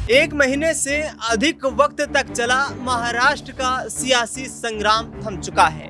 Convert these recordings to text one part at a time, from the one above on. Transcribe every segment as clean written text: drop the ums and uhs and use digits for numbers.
एक महीने से अधिक वक्त तक चला महाराष्ट्र का सियासी संग्राम थम चुका है।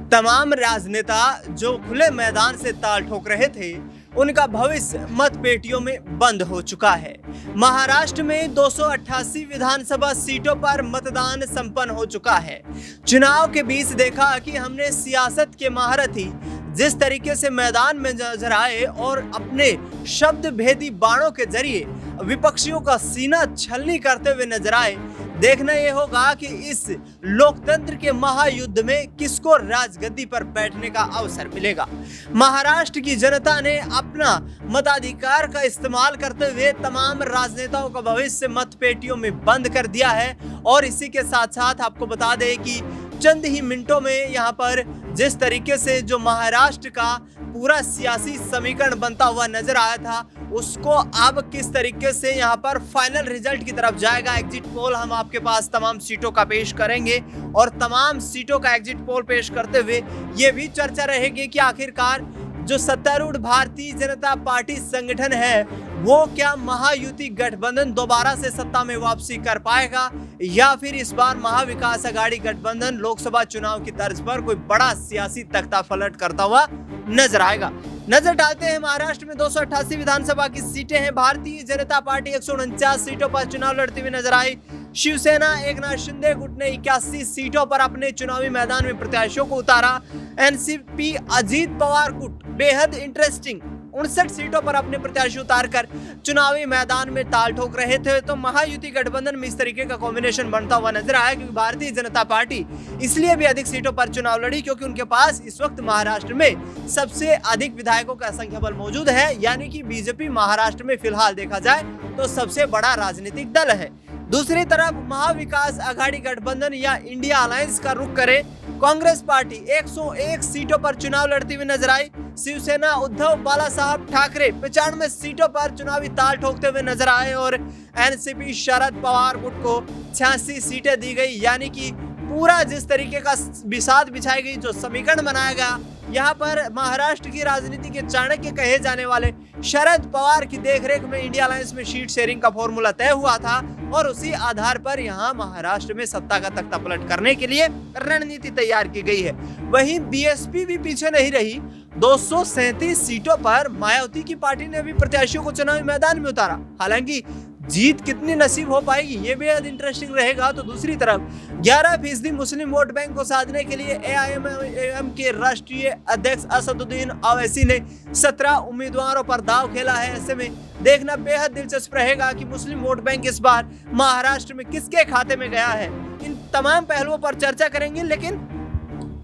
तमाम राजनेता जो खुले मैदान से ताल ठोक रहे थे, उनका भविष्य मतपेटियों में बंद हो चुका है। महाराष्ट्र में 288 विधानसभा सीटों पर मतदान संपन्न हो चुका है। चुनाव के बीच देखा कि हमने सियासत के महारथी जिस तरीके से मैदान में नजर आए और अपने शब्द भेदी बाणों के जरिए विपक्षियों का सीना छलनी करते हुए नजर आए। देखना यह होगा कि इस लोकतंत्र के महायुद्ध में किसको राजगद्दी पर बैठने का अवसर मिलेगा। महाराष्ट्र की जनता ने अपना मताधिकार का इस्तेमाल करते हुए तमाम राजनेताओं का भविष्य मतपेटियों में बंद कर दिया है। और इसी के साथ साथ आपको बता दें कि चंद ही मिनटों में यहाँ पर जिस तरीके से जो महाराष्ट्र का पूरा सियासी समीकरण बनता हुआ नजर आया था, उसको अब किस तरीके से यहाँ पर फाइनल रिजल्ट की तरफ जाएगा। एग्जिट पोल हम आपके पास तमाम सीटों का पेश करेंगे और तमाम सीटों का एग्जिट पोल पेश करते हुए ये भी चर्चा रहेगी कि आखिरकार जो सत्तारूढ़ भारतीय जनता पार्टी संगठन है, वो क्या महायुति गठबंधन दोबारा से सत्ता में वापसी कर पाएगा या फिर इस बार महाविकास आघाड़ी गठबंधन लोकसभा चुनाव की तर्ज पर कोई बड़ा सियासी तख्ता पलट करता हुआ नजर आएगा। नजर डालते हैं महाराष्ट्र में 288 विधानसभा की सीटें हैं। भारतीय जनता पार्टी 149 सीटों पर चुनाव लड़ती हुई नजर आई। शिवसेना एकनाथ शिंदे गुट ने 81 सीटों पर अपने चुनावी मैदान में प्रत्याशियों को उतारा। एनसीपी अजीत पवार गुट बेहद इंटरेस्टिंग 59 सीटों पर अपने प्रत्याशी उतारकर चुनावी मैदान में ताल ठोक रहे थे। तो महायुति गठबंधन में इस तरीके का कॉम्बिनेशन बनता हुआ नजर आया, क्योंकि भारतीय जनता पार्टी इसलिए भी अधिक सीटों पर चुनाव लड़ी क्योंकि उनके पास इस वक्त महाराष्ट्र में सबसे अधिक विधायकों का संख्या बल मौजूद है। यानी कि बीजेपी महाराष्ट्र में फिलहाल देखा जाए तो सबसे बड़ा राजनीतिक दल है। दूसरी तरफ महाविकास आघाड़ी गठबंधन या इंडिया अलायंस का रुख करे कांग्रेस पार्टी 101 सीटों पर चुनाव लड़ती हुई नजर आई। शिवसेना उद्धव बाला साहब ठाकरे 95 सीटों पर चुनावी ताल ठोकते हुए नजर आए और एनसीपी शरद पवार गुट को 86 सीटें दी गई। यानी कि पूरा जिस तरीके का बिसात बिछाई गई, जो समीकरण बनाया गया, यहाँ पर महाराष्ट्र की राजनीति के चाणक्य कहे जाने वाले शरद पवार की देखरेख में इंडिया अलायंस में सीट शेयरिंग का फॉर्मूला तय हुआ था और उसी आधार पर यहाँ महाराष्ट्र में सत्ता का तख्ता पलट करने के लिए रणनीति तैयार की गई है। वहीं बीएसपी भी पीछे नहीं रही। 237 सीटों पर मायावती की पार्टी ने भी प्रत्याशियों को चुनावी मैदान में उतारा। हालांकि जीत कितनी नसीब हो पाएगी ये बेहद इंटरेस्टिंग रहेगा। तो दूसरी तरफ 11% मुस्लिम वोट बैंक को साधने के लिए एआईएमआईएम के राष्ट्रीय अध्यक्ष असदुद्दीन ओवैसी ने 17 उम्मीदवारों पर दाव खेला है। ऐसे में देखना बेहद दिलचस्प रहेगा कि मुस्लिम वोट बैंक इस बार महाराष्ट्र में किसके खाते में गया है। इन तमाम पहलुओं पर चर्चा करेंगे, लेकिन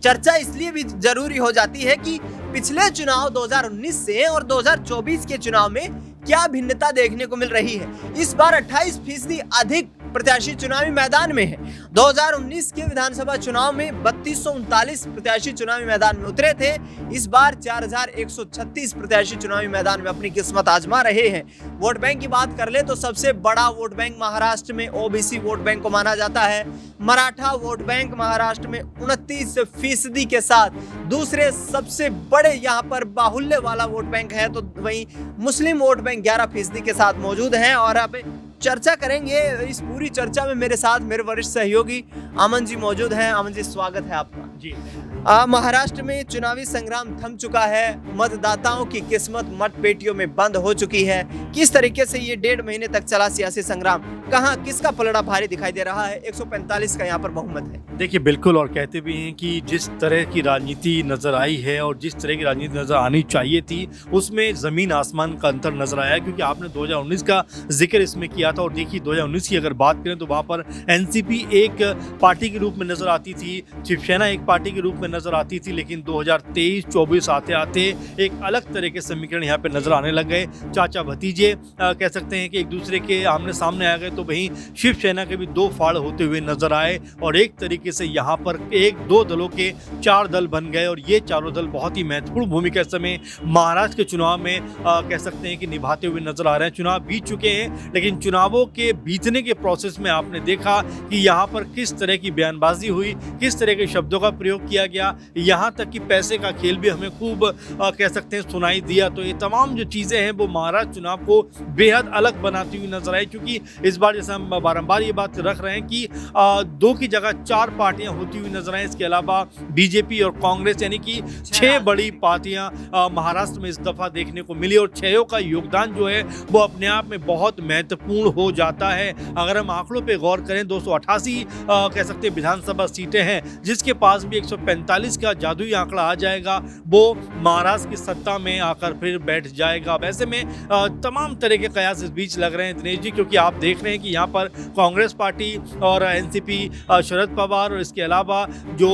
चर्चा इसलिए भी जरूरी हो जाती है कि पिछले चुनाव 2019 से और 2024 के चुनाव में क्या भिन्नता देखने को मिल रही है। इस बार 28% अधिक प्रत्याशी चुनावी मैदान में है। 2019 के विधानसभा चुनाव में 3239 प्रत्याशी चुनावी मैदान में उतरे थे। इस बार 4136 प्रत्याशी चुनावी मैदान में अपनी किस्मत आजमा रहे हैं। वोट बैंक की बात कर ले तो सबसे बड़ा वोट बैंक महाराष्ट्र में ओबीसी वोट बैंक को माना जाता है। मराठा वोट बैंक महाराष्ट्र में 29% के साथ दूसरे सबसे बड़े यहाँ पर बाहुल्य वाला वोट बैंक है। तो वहीं मुस्लिम वोट बैंक 11% के साथ मौजूद हैं। और अब चर्चा करेंगे। इस पूरी चर्चा में मेरे साथ मेरे वरिष्ठ सहयोगी अमन जी मौजूद हैं। अमन जी, स्वागत है आपका जी। महाराष्ट्र में चुनावी संग्राम थम चुका है। मतदाताओं की किस्मत मतपेटियों में बंद हो चुकी है। किस तरीके से ये 1.5 महीने तक चला सियासी संग्राम, कहां किसका पलड़ा भारी दिखाई दे रहा है? 145 का यहाँ पर बहुमत है। देखिए, बिल्कुल, और कहते भी हैं कि जिस तरह की राजनीति नजर आई है और जिस तरह की राजनीति नजर आनी चाहिए थी, उसमें जमीन आसमान का अंतर नजर आया। क्योंकि आपने 2019 का जिक्र इसमें किया था और देखिए 2019 की अगर बात करें तो वहाँ पर एनसीपी एक पार्टी के रूप में नजर आती थी, शिवसेना एक पार्टी के रूप में नजर आती थी। लेकिन 2023-24 आते आते एक अलग तरह के समीकरण यहाँ पे नजर आने लग गए। चाचा भतीजे कह सकते हैं कि एक दूसरे के आमने सामने आ गए। तो वहीं शिवसेना के भी 2 फाड़ होते हुए नजर आए और एक तरीके से यहाँ पर 1-2 दलों के 4 दल बन गए और ये चारों दल बहुत ही महत्वपूर्ण भूमिका इस समय महाराष्ट्र के चुनाव में कह सकते हैं कि निभाते हुए नजर आ रहे हैं। चुनाव बीत चुके हैं, लेकिन चुनावों के बीतने के प्रोसेस में आपने देखा कि यहाँ पर किस तरह की बयानबाजी हुई, किस तरह के शब्दों का प्रयोग किया गया, गया, यहाँ तक कि पैसे का खेल भी हमें खूब कह सकते हैं सुनाई दिया। तो ये तमाम जो चीज़ें हैं वो महाराष्ट्र चुनाव को बेहद अलग बनाती हुई नजर आई, क्योंकि इस बार जैसे हम बारंबार ये बात रख रहे हैं कि 2 की जगह 4 पार्टियां होती हुई नजर आई। इसके अलावा बीजेपी और कांग्रेस यानी कि 6 बड़ी पार्टियां महाराष्ट्र में इस दफा देखने को मिली और 6 का योगदान जो है वो अपने आप में बहुत महत्वपूर्ण हो जाता है। अगर हम आंकड़ों पे गौर करें 288 कह सकते हैं विधानसभा सीटें हैं, जिसके पास भी 145 का जादुई आंकड़ा आ जाएगा वो महाराष्ट्र की सत्ता में आकर फिर बैठ जाएगा। वैसे में तमाम तरह के कयास इस बीच लग रहे हैं दिनेश जी, क्योंकि आप देख रहे हैं कि यहाँ पर कांग्रेस पार्टी और एनसीपी शरद पवार और इसके अलावा जो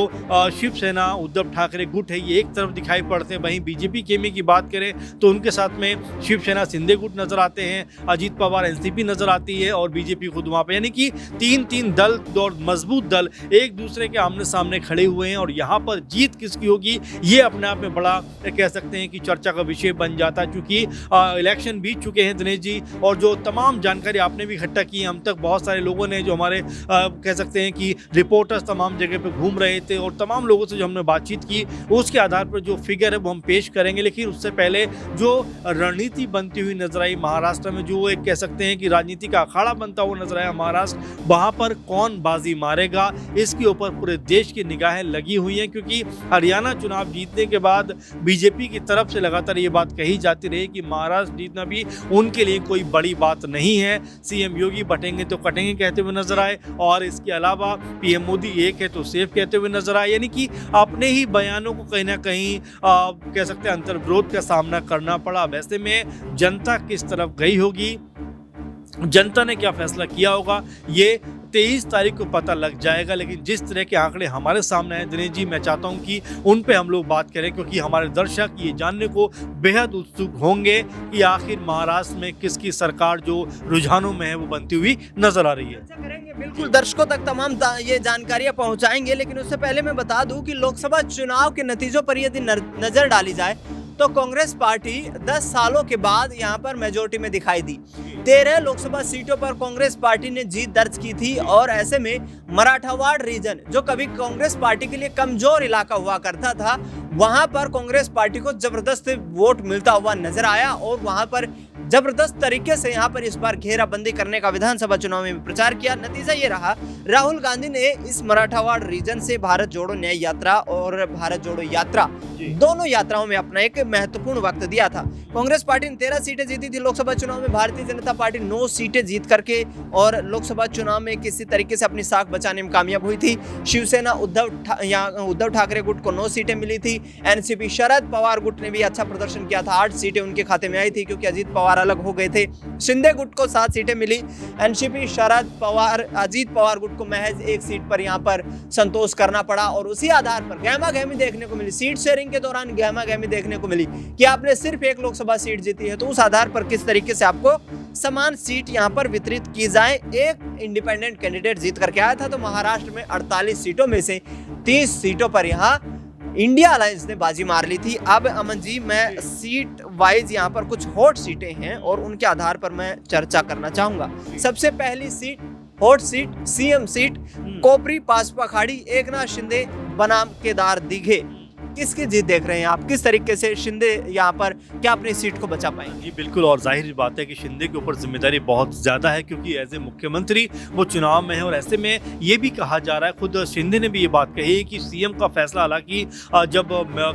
शिवसेना उद्धव ठाकरे गुट है ये एक तरफ दिखाई पड़ते हैं। वहीं बीजेपी केमी की बात करें तो उनके साथ में शिवसेना शिंदे गुट नजर आते हैं, अजीत पवार एनसीपी नजर आती है और बीजेपी खुद वहाँ पे, यानी कि 3 दल और मजबूत दल एक दूसरे के आमने सामने खड़े हुए हैं। और यहाँ पर जीत किसकी होगी ये अपने आप में बड़ा कह सकते हैं कि चर्चा का विषय बन जाता है, क्योंकि इलेक्शन बीत चुके हैं दिनेश जी और जो तमाम जानकारी आपने भी इकट्ठा की, हम तक बहुत सारे लोगों ने जो हमारे कह सकते हैं कि रिपोर्टर्स तमाम जगह पे घूम रहे थे और तमाम लोगों से जो हमने बातचीत की उसके आधार पर जो फिगर है वो हम पेश करेंगे। लेकिन उससे पहले जो रणनीति बनती हुई नजर आई महाराष्ट्र में, जो एक कह सकते हैं कि राजनीति का अखाड़ा बनता हुआ नजर आया महाराष्ट्र, वहां पर कौन बाजी मारेगा इसके ऊपर पूरे देश की निगाहें लगी हुई हैं, क्योंकि हरियाणा चुनाव जीतने के बाद बीजेपी की तरफ से लगातार ये बात कही जाती रही कि महाराष्ट्र जीतना भी उनके लिए कोई बड़ी बात नहीं है। सीएम योगी बटेंगे तो कटेंगे कहते हुए नजर आए और इसके अलावा पीएम मोदी एक है तो सेफ कहते हुए नजर आए, यानी कि अपने ही बयानों को कहीं ना कहीं कह सकते हैं अंतर्विरोध का सामना करना पड़ा। वैसे में जनता किस तरफ गई होगी, जनता ने क्या फैसला किया होगा ये 23 तारीख को पता लग जाएगा। लेकिन जिस तरह के आंकड़े हमारे सामने हैं दिनेश जी, मैं चाहता हूं कि उन पे हम लोग बात करें, क्योंकि हमारे दर्शक ये जानने को बेहद उत्सुक होंगे कि आखिर महाराष्ट्र में किसकी सरकार जो रुझानों में है वो बनती हुई नजर आ रही है। करेंगे बिल्कुल, दर्शकों तक तमाम ये जानकारियां पहुंचाएंगे। लेकिन उससे पहले मैं बता दूं कि लोकसभा चुनाव के नतीजों पर यदि नजर डाली जाए तो कांग्रेस पार्टी 10 सालों के बाद यहां पर मेजोरिटी में दिखाई दी। 13 लोकसभा सीटों पर कांग्रेस पार्टी ने जीत दर्ज की थी और ऐसे में मराठवाड़ रीजन जो कभी कांग्रेस पार्टी के लिए कमजोर इलाका हुआ करता था, वहां पर कांग्रेस पार्टी को जबरदस्त वोट मिलता हुआ नजर आया और वहां पर जबरदस्त तरीके से यहाँ पर इस बार घेराबंदी करने का विधानसभा चुनाव में प्रचार किया। नतीजा ये रहा, राहुल गांधी ने इस मराठवाड़ रीजन से भारत जोड़ो न्याय यात्रा और भारत जोड़ो यात्रा दोनों यात्राओं में अपना एक महत्वपूर्ण वक्त दिया था। कांग्रेस पार्टी ने 13 सीटें जीती थी लोकसभा चुनाव में, भारतीय जनता पार्टी 9 सीटें जीत करके और लोकसभा चुनाव में किसी तरीके से अपनी साख बचाने में कामयाब हुई थी। शिवसेना उद्धव ठाकरे गुट को 9 सीटें मिली थी। एनसीपी शरद पवार गुट ने भी अच्छा प्रदर्शन किया था, 8 सीटें उनके खाते में आई थी क्योंकि अजीत पवार अलग हो गए थे। शिंदे गुट को 7 सीटें मिली। एनसीपी शरद पवार अजीत पवार गुट को महज 1 सीट पर यहाँ पर संतोष करना पड़ा और उसी आधार पर गहमा-गहमी देखने को मिली। सीट शेयरिंग के दौरान गहमा-गहमी देखने को मिली कि आपने सिर्फ 1 लोकसभा सीट जीती है तो उस आधार पर किस तरीके से आपको समान सीट यहाँ पर वितरित की जाए। एक इंडिपेंडेंट कैंडिडेट जीत करके आया था तो महाराष्ट्र में 48 सीटों में से 30 सीटों पर यहाँ इंडिया अलायंस ने बाजी मार ली थी। अब अमन जी, मैं सीट वाइज यहाँ पर कुछ हॉट सीटें हैं और उनके आधार पर मैं चर्चा करना चाहूंगा। सबसे पहली seat, hot seat, CM seat, Kopri Pachpakhadi, Eknath Shinde बनाम केदार दिघे। किसकी जीत देख रहे हैं आप? किस तरीके से शिंदे यहाँ पर क्या अपनी सीट को बचा पाएंगे? जी बिल्कुल, और जाहिर बात है कि शिंदे के ऊपर जिम्मेदारी बहुत ज़्यादा है क्योंकि एज ए मुख्यमंत्री वो चुनाव में है और ऐसे में ये भी कहा जा रहा है, खुद शिंदे ने भी ये बात कही है कि सीएम का फैसला हालांकि जब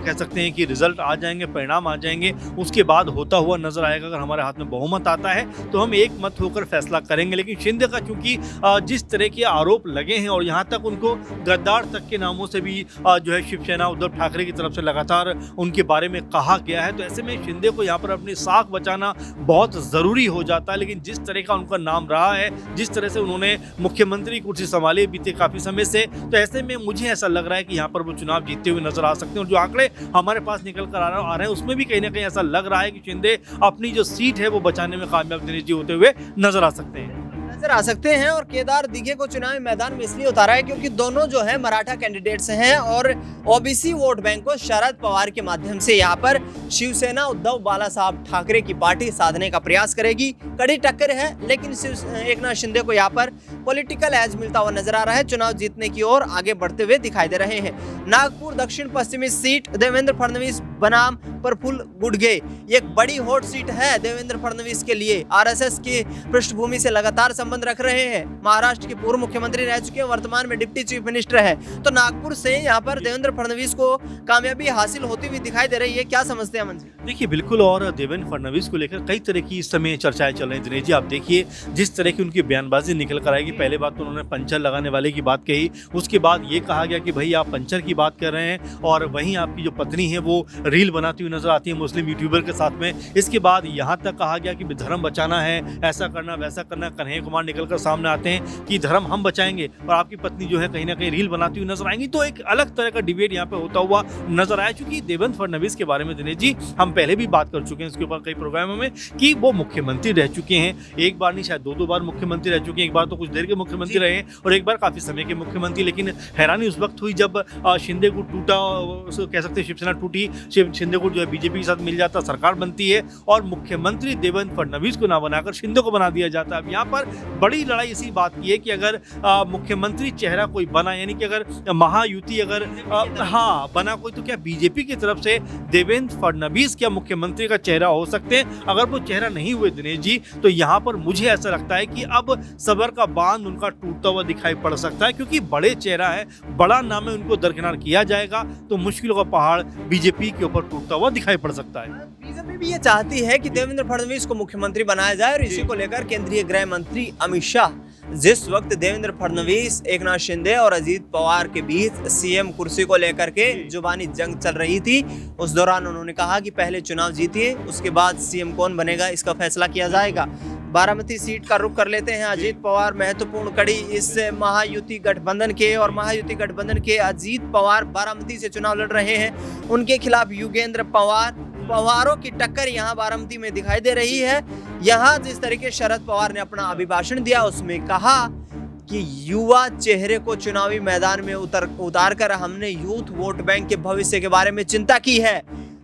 कह सकते हैं कि रिजल्ट आ जाएंगे, परिणाम आ जाएंगे, उसके बाद होता हुआ नजर आएगा। अगर हमारे हाथ में बहुमत आता है तो हम एक मत होकर फैसला करेंगे। लेकिन शिंदे का चूंकि जिस तरह के आरोप लगे हैं और यहाँ तक उनको गद्दार तक के नामों से भी जो है शिवसेना उद्धव ठाकरे की तरफ से लगातार उनके बारे में कहा गया है, तो ऐसे में शिंदे को यहाँ पर अपनी साख बचाना बहुत ज़रूरी हो जाता है। लेकिन जिस तरह का उनका नाम रहा है, जिस तरह से उन्होंने मुख्यमंत्री कुर्सी संभाली बीते काफ़ी समय से, तो ऐसे में मुझे ऐसा लग रहा है कि यहाँ पर वो चुनाव जीतते हुए नजर आ सकते हैं। और जो आंकड़े हमारे पास निकल कर आ रहे हैं उसमें भी कहीं ना कहीं ऐसा लग रहा है कि शिंदे अपनी जो सीट है वो बचाने में कामयाब दिनेश जी होते हुए नजर आ सकते हैं। नजर आ सकते हैं। और केदार दिघे को चुनावी मैदान में इसलिए उतारा है क्योंकि दोनों जो है मराठा कैंडिडेट्स हैं और ओबीसी वोट बैंक को शरद पवार के माध्यम से यहाँ पर शिवसेना उद्धव बाला साहब ठाकरे की पार्टी साधने का प्रयास करेगी। कड़ी टक्कर है, लेकिन एकनाथ शिंदे को यहाँ पर पॉलिटिकल एज मिलता हुआ नजर आ रहा है, चुनाव जीतने की ओर आगे बढ़ते हुए दिखाई दे रहे हैं। नागपुर दक्षिण पश्चिमी सीट देवेंद्र फडणवीस बनाम प्रफुल्ल गुडगे, ये एक बड़ी हॉट सीट है देवेंद्र फडणवीस के लिए। आरएसएस की पृष्ठभूमि से लगातार संबंध रख रहे हैं। महाराष्ट्र के पूर्व मुख्यमंत्री रह चुके हैं, वर्तमान में डिप्टी चीफ मिनिस्टर है। तो नागपुर से यहाँ पर देवेंद्र फडणवीस को कामयाबी हासिल होती हुई दिखाई दे रही है। क्या समझते हैं अमन जी? देखिए बिल्कुल, और देवेंद्र फडणवीस को लेकर कई तरह की इस समय चर्चाएं चल रही हैं। दिनेश जी आप देखिए जिस तरह की उनकी बयानबाजी निकल कर आएगी। पहले बात तो उन्होंने पंचर लगाने वाले की बात कही, उसके बाद ये कहा गया कि भाई आप पंचर की बात कर रहे हैं और वहीं आपकी जो पत्नी है वो रील बनाती हुई नजर आती है मुस्लिम यूट्यूबर के साथ में। इसके बाद यहाँ तक कहा गया कि धर्म बचाना है, ऐसा करना वैसा करना। कन्हैया कुमार निकलकर सामने आते हैं कि धर्म हम बचाएंगे और आपकी पत्नी जो है कहीं ना कहीं रील बनाती हुई नजर आएंगी। तो एक अलग तरह का डिबेट यहाँ पे होता हुआ नजर आया। चूंकि देवेंद्र फडणवीस के बारे में दिनेश जी हम पहले भी बात कर चुके हैं इसके ऊपर कई प्रोग्रामों में कि वो मुख्यमंत्री रह चुके हैं। एक बार नहीं शायद दो बार मुख्यमंत्री रह चुके हैं। एक बार तो कुछ देर के मुख्यमंत्री रहे और एक बार काफी समय के मुख्यमंत्री। लेकिन हैरानी उस वक्त हुई जब शिंदे गुट टूटा, कह सकते हैं शिवसेना टूटी, शिंदे गुट जो है बीजेपी के साथ मिल जाता, सरकार बनती है और मुख्यमंत्री देवेंद्र फडणवीस को ना बनाकर शिंदे को बना दिया जाता है। अब यहाँ पर बड़ी लड़ाई इसी बात की है कि अगर मुख्यमंत्री चेहरा कोई बना, यानी कि अगर महायुति अगर बना कोई, तो क्या बीजेपी की तरफ से देवेंद्र फडणवीस क्या मुख्यमंत्री का चेहरा हो सकते हैं? अगर वो चेहरा नहीं हुए दिनेश जी, तो यहाँ पर मुझे ऐसा लगता है कि अब सबर का बांध उनका टूटता हुआ दिखाई पड़ सकता है, क्योंकि बड़े चेहरा है, बड़ा नाम है, उनको दरकिनार किया जाएगा तो मुश्किलों का पहाड़ बीजेपी के ऊपर टूटता हुआ दिखाई पड़ सकता है। बीजेपी भी ये चाहती है कि देवेंद्र फडणवीस को मुख्यमंत्री बनाया जाए और इसी को लेकर केंद्रीय गृह मंत्री अमित शाह जिस वक्त देवेंद्र फडणवीस, एकनाथ शिंदे और अजीत पवार के बीच सीएम कुर्सी को लेकर के जुबानी जंग चल रही थी, उस दौरान उन्होंने कहा कि पहले चुनाव जीतिए, उसके बाद सीएम कौन बनेगा इसका फैसला किया जाएगा। बारामती सीट का रुख कर लेते हैं। अजीत पवार महत्वपूर्ण कड़ी इस महायुति गठबंधन के, और महायुति गठबंधन के अजीत पवार बारामती से चुनाव लड़ रहे हैं। उनके खिलाफ युगेंद्र पवार, पवारों की टक्कर यहाँ बारामती में दिखाई दे रही है। यहाँ जिस तरीके शरद पवार ने अपना अभिभाषण दिया उसमें कहा कि युवा चेहरे को चुनावी मैदान में उतार कर हमने यूथ वोट बैंक के भविष्य के बारे में चिंता की है।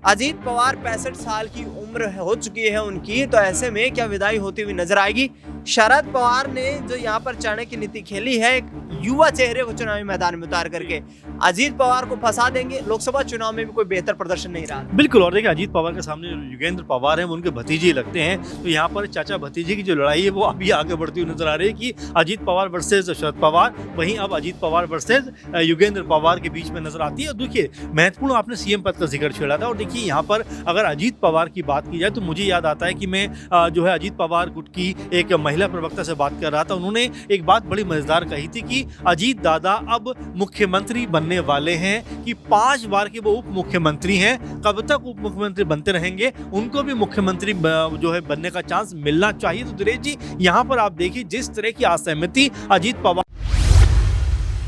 अजीत पवार 65 साल की उम्र हो चुकी है उनकी, तो ऐसे में क्या विदाई होती हुई नजर आएगी? शरद पवार ने जो यहाँ पर चाणक्य नीति खेली है, युवा चेहरे को चुनावी मैदान में उतार करके अजीत पवार को फंसा देंगे। लोकसभा चुनाव में भी कोई बेहतर प्रदर्शन नहीं रहा। बिल्कुल, और देखिए अजीत पवार के सामने जो युगेंद्र पवार हैं वो उनके भतीजे लगते हैं, तो यहाँ पर चाचा भतीजे की जो लड़ाई है वो अभी आगे बढ़ती हुई नजर आ रही है कि अजीत पवार वर्सेज शरद पवार, वहीं अब अजीत पवार वर्सेज युगेंद्र पवार के बीच में नजर आती है। देखिए महत्वपूर्ण आपने सीएम पद का जिक्र छेड़ा था, और देखिए यहाँ पर अगर अजीत पवार की बात की जाए तो मुझे याद आता है कि मैं जो है अजीत पवार गुट की एक महिला प्रवक्ता से बात कर रहा था। उन्होंने एक बात बड़ी मजेदार कही थी कि अजीत दादा अब मुख्यमंत्री बनने वाले हैं, कि 5 बार के वो उप मुख्यमंत्री हैं, कब तक उप मुख्यमंत्री बनते रहेंगे, उनको भी मुख्यमंत्री जो है बनने का चांस मिलना चाहिए। तो दिनेश जी यहाँ पर आप देखिए जिस तरह की असहमति अजीत पवार।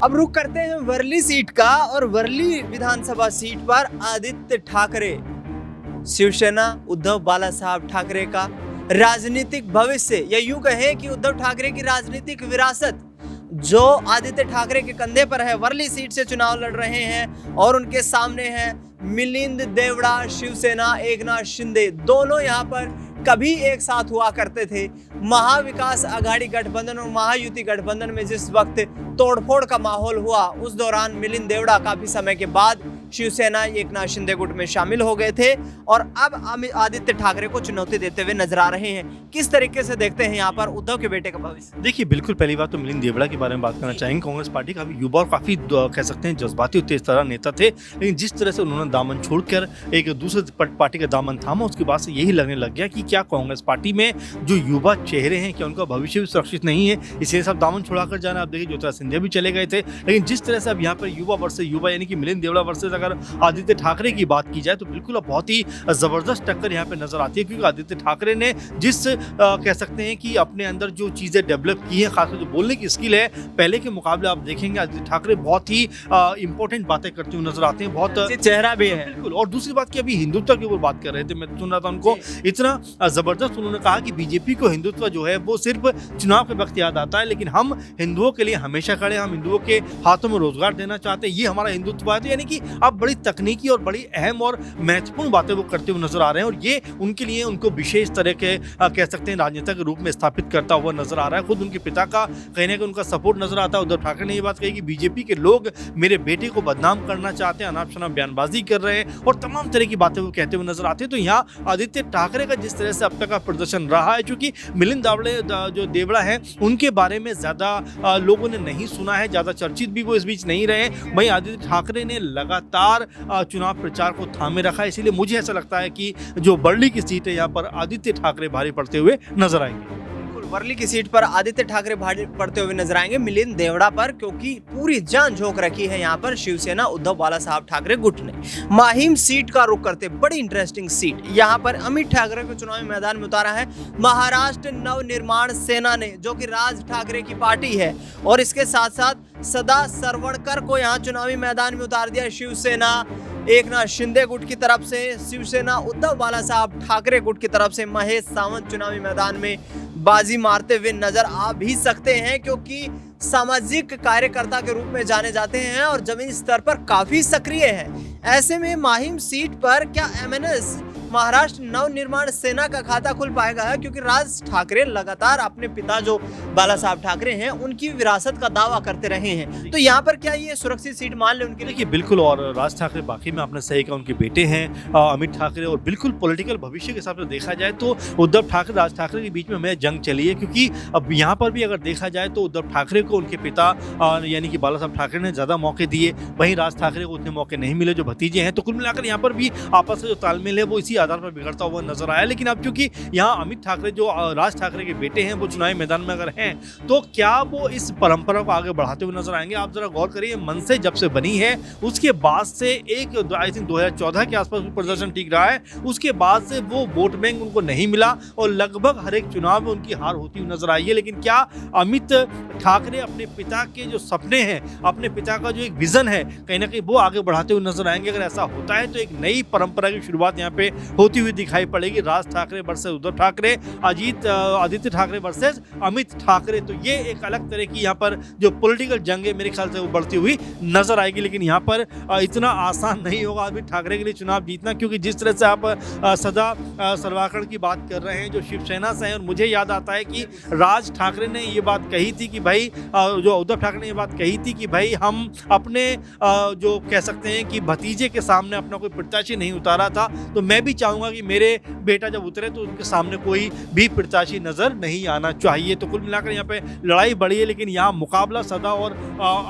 अब रुक करते हैं वर्ली सीट का, और वर्ली विधानसभा सीट पर आदित्य ठाकरे, शिवसेना उद्धव बाला साहब ठाकरे का राजनीतिक भविष्य, या यूं कहें कि उद्धव ठाकरे की राजनीतिक विरासत जो आदित्य ठाकरे के कंधे पर है। वर्ली सीट से चुनाव लड़ रहे हैं और उनके सामने हैं मिलिंद देवड़ा, शिवसेना, एकनाथ शिंदे। दोनों यहाँ पर कभी एक साथ हुआ करते थे। महाविकास आघाड़ी गठबंधन और महायुति गठबंधन में जिस वक्त तोड़फोड़ का माहौल हुआ, उस दौरान मिलिंद देवड़ा काफी समय के बाद शिवसेना एकनाथ शिंदे गुट में शामिल हो गए थे और अब आदित्य ठाकरे को चुनौती देते हुए नजर आ रहे हैं। किस तरीके से देखते हैं यहाँ पर उद्धव के बेटे का भविष्य? देखिए बिल्कुल, पहली बात तो मिलिंद देवड़ा के बारे में बात करना चाहेंगे। कांग्रेस पार्टी काफी युवा और काफी कह सकते हैं जज्बाती और तेज तरह नेता थे, लेकिन जिस तरह से उन्होंने दामन छोड़कर एक दूसरे पार्टी का दामन थामा, उसके बाद से यही लगने लग गया कि क्या कांग्रेस पार्टी में जो युवा चेहरे हैं क्या उनका भविष्य भी सुरक्षित नहीं है, इसलिए सब दामन छुड़ाकर जाना। आप देखिए ज्योतिरादित्य सिंधिया भी चले गए थे, लेकिन जिस तरह से अब यहाँ पर युवा वर्सेस युवा, यानी कि मिलिंद देवड़ा वर्सेस अगर अगर आदित्य ठाकरे की बात की जाए तो बिल्कुल अब बहुत ही ज़बरदस्त टक्कर यहाँ पे नजर आती है, क्योंकि आदित्य ठाकरे ने जिस कह सकते हैं कि अपने अंदर जो चीज़ें डेवलप की हैं, खासकर जो बोलने की स्किल है, पहले के मुकाबले आप देखेंगे आदित्य ठाकरे बहुत ही इंपॉर्टेंट बातें करते हुए नजर आते हैं, बहुत चेहरा भी है। बिल्कुल। और दूसरी बात की अभी हिंदुत्व के ऊपर बात कर रहे थे, मैं सुन रहा था उनको, इतना जबरदस्त उन्होंने कहा कि बीजेपी को हिंदुत्व जो है वो सिर्फ चुनाव के वक्त याद आता है, लेकिन हम हिंदुओं के लिए हमेशा खड़े, हम हिंदुओं के हाथों में रोजगार देना चाहते हैं, ये हमारा हिंदुत्व है। तो यानी कि अब बड़ी तकनीकी और बड़ी अहम और महत्वपूर्ण बातें वो करते हुए नजर आ रहे हैं, और ये उनके लिए उनको विशेष तरह के कह सकते हैं राजनेता के रूप में स्थापित करता हुआ नजर आ रहा है। खुद उनके पिता का कहीं ना कहीं उनका सपोर्ट नजर आता है। उद्धव ठाकरे ने ये बात कही कि बीजेपी के लोग मेरे बेटे को बदनाम करना चाहते हैं, अनाप शनाप बयानबाजी कर रहे हैं और तमाम तरह की बातें वो कहते हुए नजर आते हैं। तो यहाँ आदित्य ठाकरे का जिस तरह से अब तक का प्रदर्शन रहा है, क्योंकि मिलिंद जो देवड़ा है उनके बारे में ज्यादा लोगों ने नहीं सुना है, ज्यादा चर्चित भी वो इस बीच नहीं रहे। वहीं आदित्य ठाकरे ने लगातार चुनाव प्रचार को थामे रखा है, इसीलिए मुझे ऐसा लगता है कि जो बर्ली की सीट है यहाँ पर आदित्य ठाकरे भारी पड़ते हुए नजर आएंगे। वर्ली की सीट पर आदित्य ठाकरे भारी पड़ते हुए नजर आएंगे मिलिंद देवड़ा पर, क्योंकि पूरी जान झोंक रखी है यहाँ पर शिवसेना उद्धव बाला साहब ठाकरे गुट ने। माहिम सीट का रुख करते, बड़ी इंटरेस्टिंग सीट यहाँ पर अमित ठाकरे को चुनावी मैदान में उतारा है महाराष्ट्र नवनिर्माण सेना ने, जो कि राज ठाकरे की पार्टी है, और इसके साथ साथ सदा सरवणकर को यहाँ चुनावी मैदान में उतार दिया शिवसेना एकनाथ शिंदे गुट की तरफ से। शिवसेना उद्धव बाला साहब ठाकरे गुट की तरफ से महेश सावंत चुनावी मैदान में बाजी मारते हुए नजर आ भी सकते हैं, क्योंकि सामाजिक कार्यकर्ता के रूप में जाने जाते हैं और जमीनी स्तर पर काफी सक्रिय है। ऐसे में माहिम सीट पर क्या एमएनएस महाराष्ट्र नवनिर्माण सेना का खाता खुल पाएगा, क्योंकि राज ठाकरे लगातार अपने पिता जो बाला साहब ठाकरे हैं उनकी विरासत का दावा करते रहे हैं। तो यहाँ पर क्या ये सुरक्षित सीट मान ले उनके लिए? देखिए बिल्कुल, और राज ठाकरे बाकी में आपने सही कहा, उनके बेटे हैं अमित ठाकरे, और बिल्कुल पॉलिटिकल भविष्य के हिसाब से देखा जाए तो उद्धव ठाकरे राज ठाकरे के बीच में हमें जंग चली है, क्योंकि अब यहाँ पर भी अगर देखा जाए तो उद्धव ठाकरे को उनके पिता यानी कि बाला साहब ठाकरे ने ज्यादा मौके दिए, वहीं राज ठाकरे को उतने मौके नहीं मिले जो भतीजे हैं। तो कुल मिलाकर यहाँ पर भी आपस में जो तालमेल है वो इसी आधार पर बिगड़ता हुआ नजर आया। लेकिन अब चूंकि यहाँ अमित ठाकरे जो राज ठाकरे के बेटे हैं वो चुनावी मैदान में अगर हैं, तो क्या वो इस परंपरा को आगे बढ़ाते हुए नजर आएंगे? आप जरा गौर करिए, मनसे जब से बनी है उसके बाद से एक आई थिंक 2014 के आसपास प्रदर्शन ठीक रहा है, उसके बाद से वो वोट बैंक उनको नहीं मिला और लगभग हर एक चुनाव में उनकी हार होती हुई नजर आई है। लेकिन क्या अमित ठाकरे अपने पिता के जो सपने हैं, अपने पिता का जो एक विजन है, कहीं ना कहीं वो आगे बढ़ाते हुए नजर आएंगे? अगर ऐसा होता है तो एक नई परंपरा की शुरुआत यहाँ पे होती हुई दिखाई पड़ेगी। Raj Thackeray versus Uddhav Thackeray, Aditya Thackeray versus Amit Thackeray. तो ये एक अलग तरह की यहाँ पर जो पॉलिटिकल जंग है मेरे ख्याल से वो बढ़ती हुई नजर आएगी। लेकिन यहाँ पर इतना आसान नहीं होगा अमित ठाकरे के लिए चुनाव जीतना, क्योंकि जिस तरह से आप सदा सरवाकड़ की बात कर रहे हैं जो शिवसेना से हैं, और मुझे याद आता है कि राज ठाकरे ने ये बात कही थी कि भाई जो उद्धव ठाकरे ने ये बात कही थी कि भाई हम अपने जो कह सकते हैं कि भतीजे के सामने अपना कोई प्रत्याशी नहीं उतारा था, तो मैं भी चाहूंगा कि मेरे बेटा जब उतरे तो उनके सामने कोई भी प्रत्याशी नजर नहीं आना चाहिए। तो कुल मिलाकर यहाँ पे लड़ाई बढ़ी है, लेकिन यहाँ मुकाबला सदा और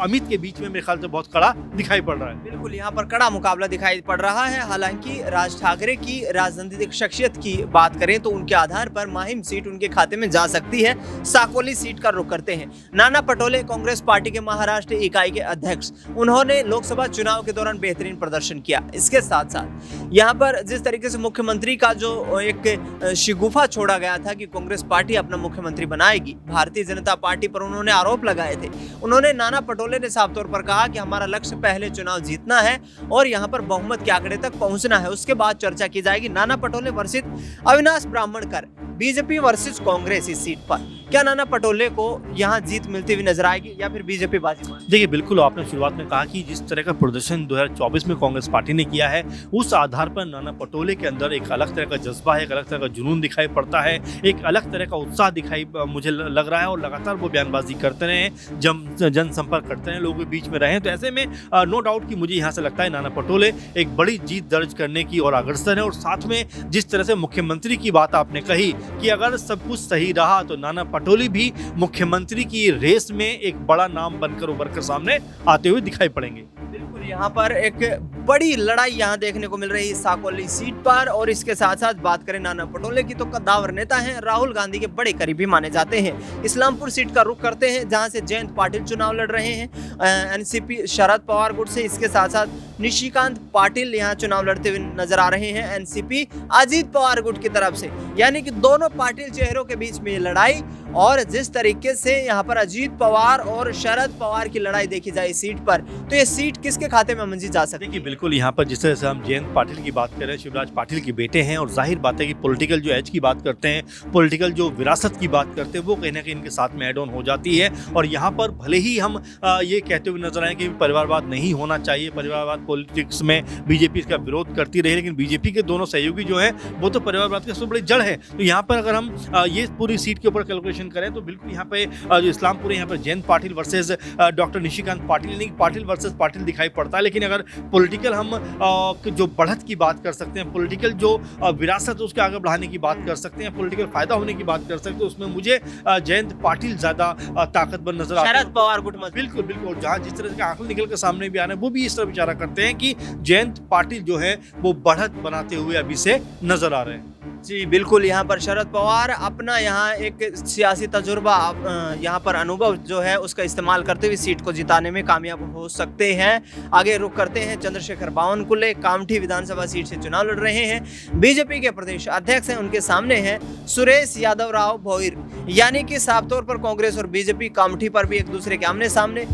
अमित के बीच में मेरे ख्याल से बहुत कड़ा दिखाई पड़ रहा है। बिल्कुल, यहाँ पर कड़ा मुकाबला दिखाई पड़ रहा है। हालांकि राज ठाकरे की राजनीतिक शख्सियत की बात करें तो उनके आधार पर माहिम सीट उनके खाते में जा सकती है। साकोली सीट का रुख करते हैं नाना पटोले, कांग्रेस पार्टी के महाराष्ट्र इकाई के अध्यक्ष। उन्होंने लोकसभा चुनाव के दौरान बेहतरीन प्रदर्शन किया। इसके साथ साथ यहाँ पर जिस तरीके से मुख्यमंत्री का जो एक शिगुफा छोड़ा गया था कि कांग्रेस पार्टी अपना मुख्यमंत्री बनाएगी, भारतीय जनता पार्टी पर उन्होंने आरोप लगाए थे। उन्होंने नाना पटोले ने साफ तौर पर कहा कि हमारा लक्ष्य पहले चुनाव जीतना है और यहाँ पर बहुमत के आंकड़े तक पहुंचना है, उसके बाद चर्चा की जाएगी। Nana Patole versus Avinash Brahmankar, BJP versus Congress इस सीट पर। क्या नाना पटोले को यहाँ जीत मिलती हुई नजर आएगी या फिर बीजेपी बाजी? देखिए बिल्कुल, आपने शुरुआत में कहा कि जिस तरह का प्रदर्शन 2024 में कांग्रेस पार्टी ने किया है, उस आधार पर नाना पटोले के अंदर एक अलग तरह का जज्बा है, एक अलग तरह का जुनून दिखाई पड़ता है, एक अलग तरह का उत्साह दिखाई मुझे लग रहा है, और लगातार वो बयानबाजी करते रहे, जनसंपर्क करते रहे, लोगों के बीच में रहे। तो ऐसे में नो डाउट कि मुझे यहाँ से लगता है नाना पटोले एक बड़ी जीत दर्ज करने की और अग्रसर है। और साथ में जिस तरह से मुख्यमंत्री की बात आपने कही कि अगर सब कुछ सही रहा तो नाना पटोले भी मुख्यमंत्री की रेस में एक बड़ा नाम बनकर उभर कर सामने आते हुए दिखाई पड़ेंगे। बिल्कुल, यहाँ पर एक बड़ी लड़ाई यहाँ देखने को मिल रही है साकोली सीट पर। और इसके साथ साथ बात करें नाना पटोले की, तो कद्दावर नेता हैं, राहुल गांधी के बड़े करीबी माने जाते हैं। इस्लामपुर सीट का रुख करते हैं जहां से जयंत पाटिल चुनाव लड़ रहे हैं एनसीपी शरद पवार गुट से। इसके साथ साथ निशिकांत पाटिल यहाँ चुनाव लड़ते हुए नजर आ रहे हैं एनसीपी अजीत पवार गुट की तरफ से। यानी कि दोनों पाटिल चेहरों के बीच में ये लड़ाई, और जिस तरीके से यहाँ पर अजीत पवार और शरद पवार की लड़ाई देखी जाए इस सीट पर, तो ये सीट किसके खाते में मंजी जा सकती है? देखिए बिल्कुल यहाँ पर जिस तरह से हम जयंत पाटिल की बात कर रहे हैं, शिवराज पाटिल के बेटे हैं, और जाहिर बात है कि पॉलिटिकल जो एज की बात करते हैं, पॉलिटिकल जो विरासत की बात करते हैं, वो कहीं ना कहीं इनके साथ में एड ऑन हो जाती है। और यहाँ पर भले ही हम ये कहते हुए नजर आए कि परिवारवाद नहीं होना चाहिए, परिवारवाद पॉलिटिक्स में बीजेपी इसका विरोध करती रही, लेकिन बीजेपी के दोनों सहयोगी जो है वो तो परिवारवाद की सबसे बड़ी जड़ है। तो यहाँ पर अगर हम ये पूरी सीट के ऊपर कैलकुलेशन करें तो बिल्कुल यहाँ पे जो इस्लामपुरी यहाँ पर जयंत पाटिल वर्सेस डॉक्टर निशिकांत पाटिल, यानी पाटिल वर्सेस पाटिल दिखाई पड़ता है। लेकिन अगर पॉलिटिकल हम जो बढ़त की बात कर सकते हैं, पॉलिटिकल जो विरासत उसके आगे बढ़ाने की बात कर सकते हैं, पॉलिटिकल फायदा होने की बात कर सकते हैं, उसमें मुझे जयंत पाटिल ज्यादा ताकतवर नजर आता है। शरद पवार गुट बिल्कुल बिल्कुल, जहाँ जिस तरह के आंकड़े निकल के सामने भी आ रहे हैं, वो भी इस तरह इशारा करते हैं कि जयंत पाटिल जो है वो बढ़त बनाते हुए अभी से नजर आ रहे हैं। जी बिल्कुल, यहाँ पर शरद पवार अपना यहाँ एक सियासी तजुर्बा, यहाँ पर अनुभव जो है उसका इस्तेमाल करते हुए सीट को जिताने में कामयाब हो सकते हैं। आगे रुख करते हैं, चंद्रशेखर बावनकुले कामठी विधानसभा सीट से चुनाव लड़ रहे हैं। बीजेपी के प्रदेश अध्यक्ष हैं, उनके सामने हैं सुरेश यादव राव भोईर। यानी कि साफ तौर पर कांग्रेस और बीजेपी कामठी पर भी एक दूसरे के आमने सामने,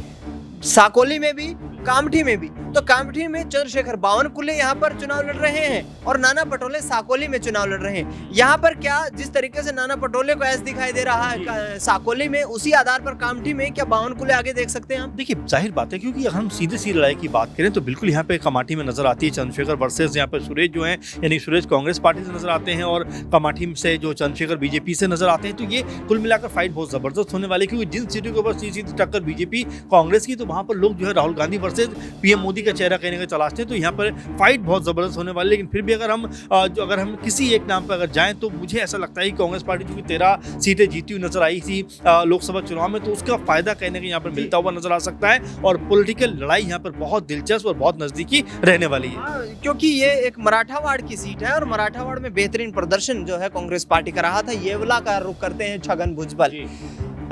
साकोली में भी कामठी में भी। तो कामठी में चंद्रशेखर बावनकुले यहाँ पर चुनाव लड़ रहे हैं और नाना पटोले साकोली में चुनाव लड़ रहे हैं। यहाँ पर क्या जिस तरीके से नाना पटोले को ऐसा दिखाई दे रहा है साकोली में, उसी आधार पर कामठी में क्या बावनकुले आगे देख सकते हैं हम? देखिए जाहिर बात है, क्योंकि हम सीधे सी लड़ाई की बात करें तो बिल्कुल यहाँ पे कमाठी में नजर आती है चंद्रशेखर वर्सेस यहाँ पर सुरेश जो है, यानी सुरेश कांग्रेस पार्टी से नजर आते हैं और कमाठी से जो चंद्रशेखर बीजेपी से नजर आते हैं। तो ये कुल मिलाकर फाइट बहुत जबरदस्त होने वाली है, क्योंकि जिन सीटों के ऊपर सीधी टक्कर बीजेपी कांग्रेस की, तो वहां पर लोग जो है राहुल गांधी वर्सेस पीएम मोदी का चेहरा कहने का तलाशते हैं। तो यहाँ पर फाइट बहुत जबरदस्त होने वाली है। लेकिन फिर भी अगर हम किसी एक नाम पर अगर जाएं तो मुझे ऐसा लगता है कि कांग्रेस पार्टी जो कि 13 सीटें जीती हुई नजर आई थी लोकसभा चुनाव में, तो उसका फायदा कहने का यहाँ पर मिलता हुआ नजर आ सकता है। और पॉलिटिकल लड़ाई यहाँ पर बहुत दिलचस्प और बहुत नजदीकी रहने वाली है, क्योंकि ये एक मराठावाड़ की सीट है और मराठावाड़ में बेहतरीन प्रदर्शन जो है कांग्रेस पार्टी का रहा था। येवला का रुख करते हैं छगन भुजबल।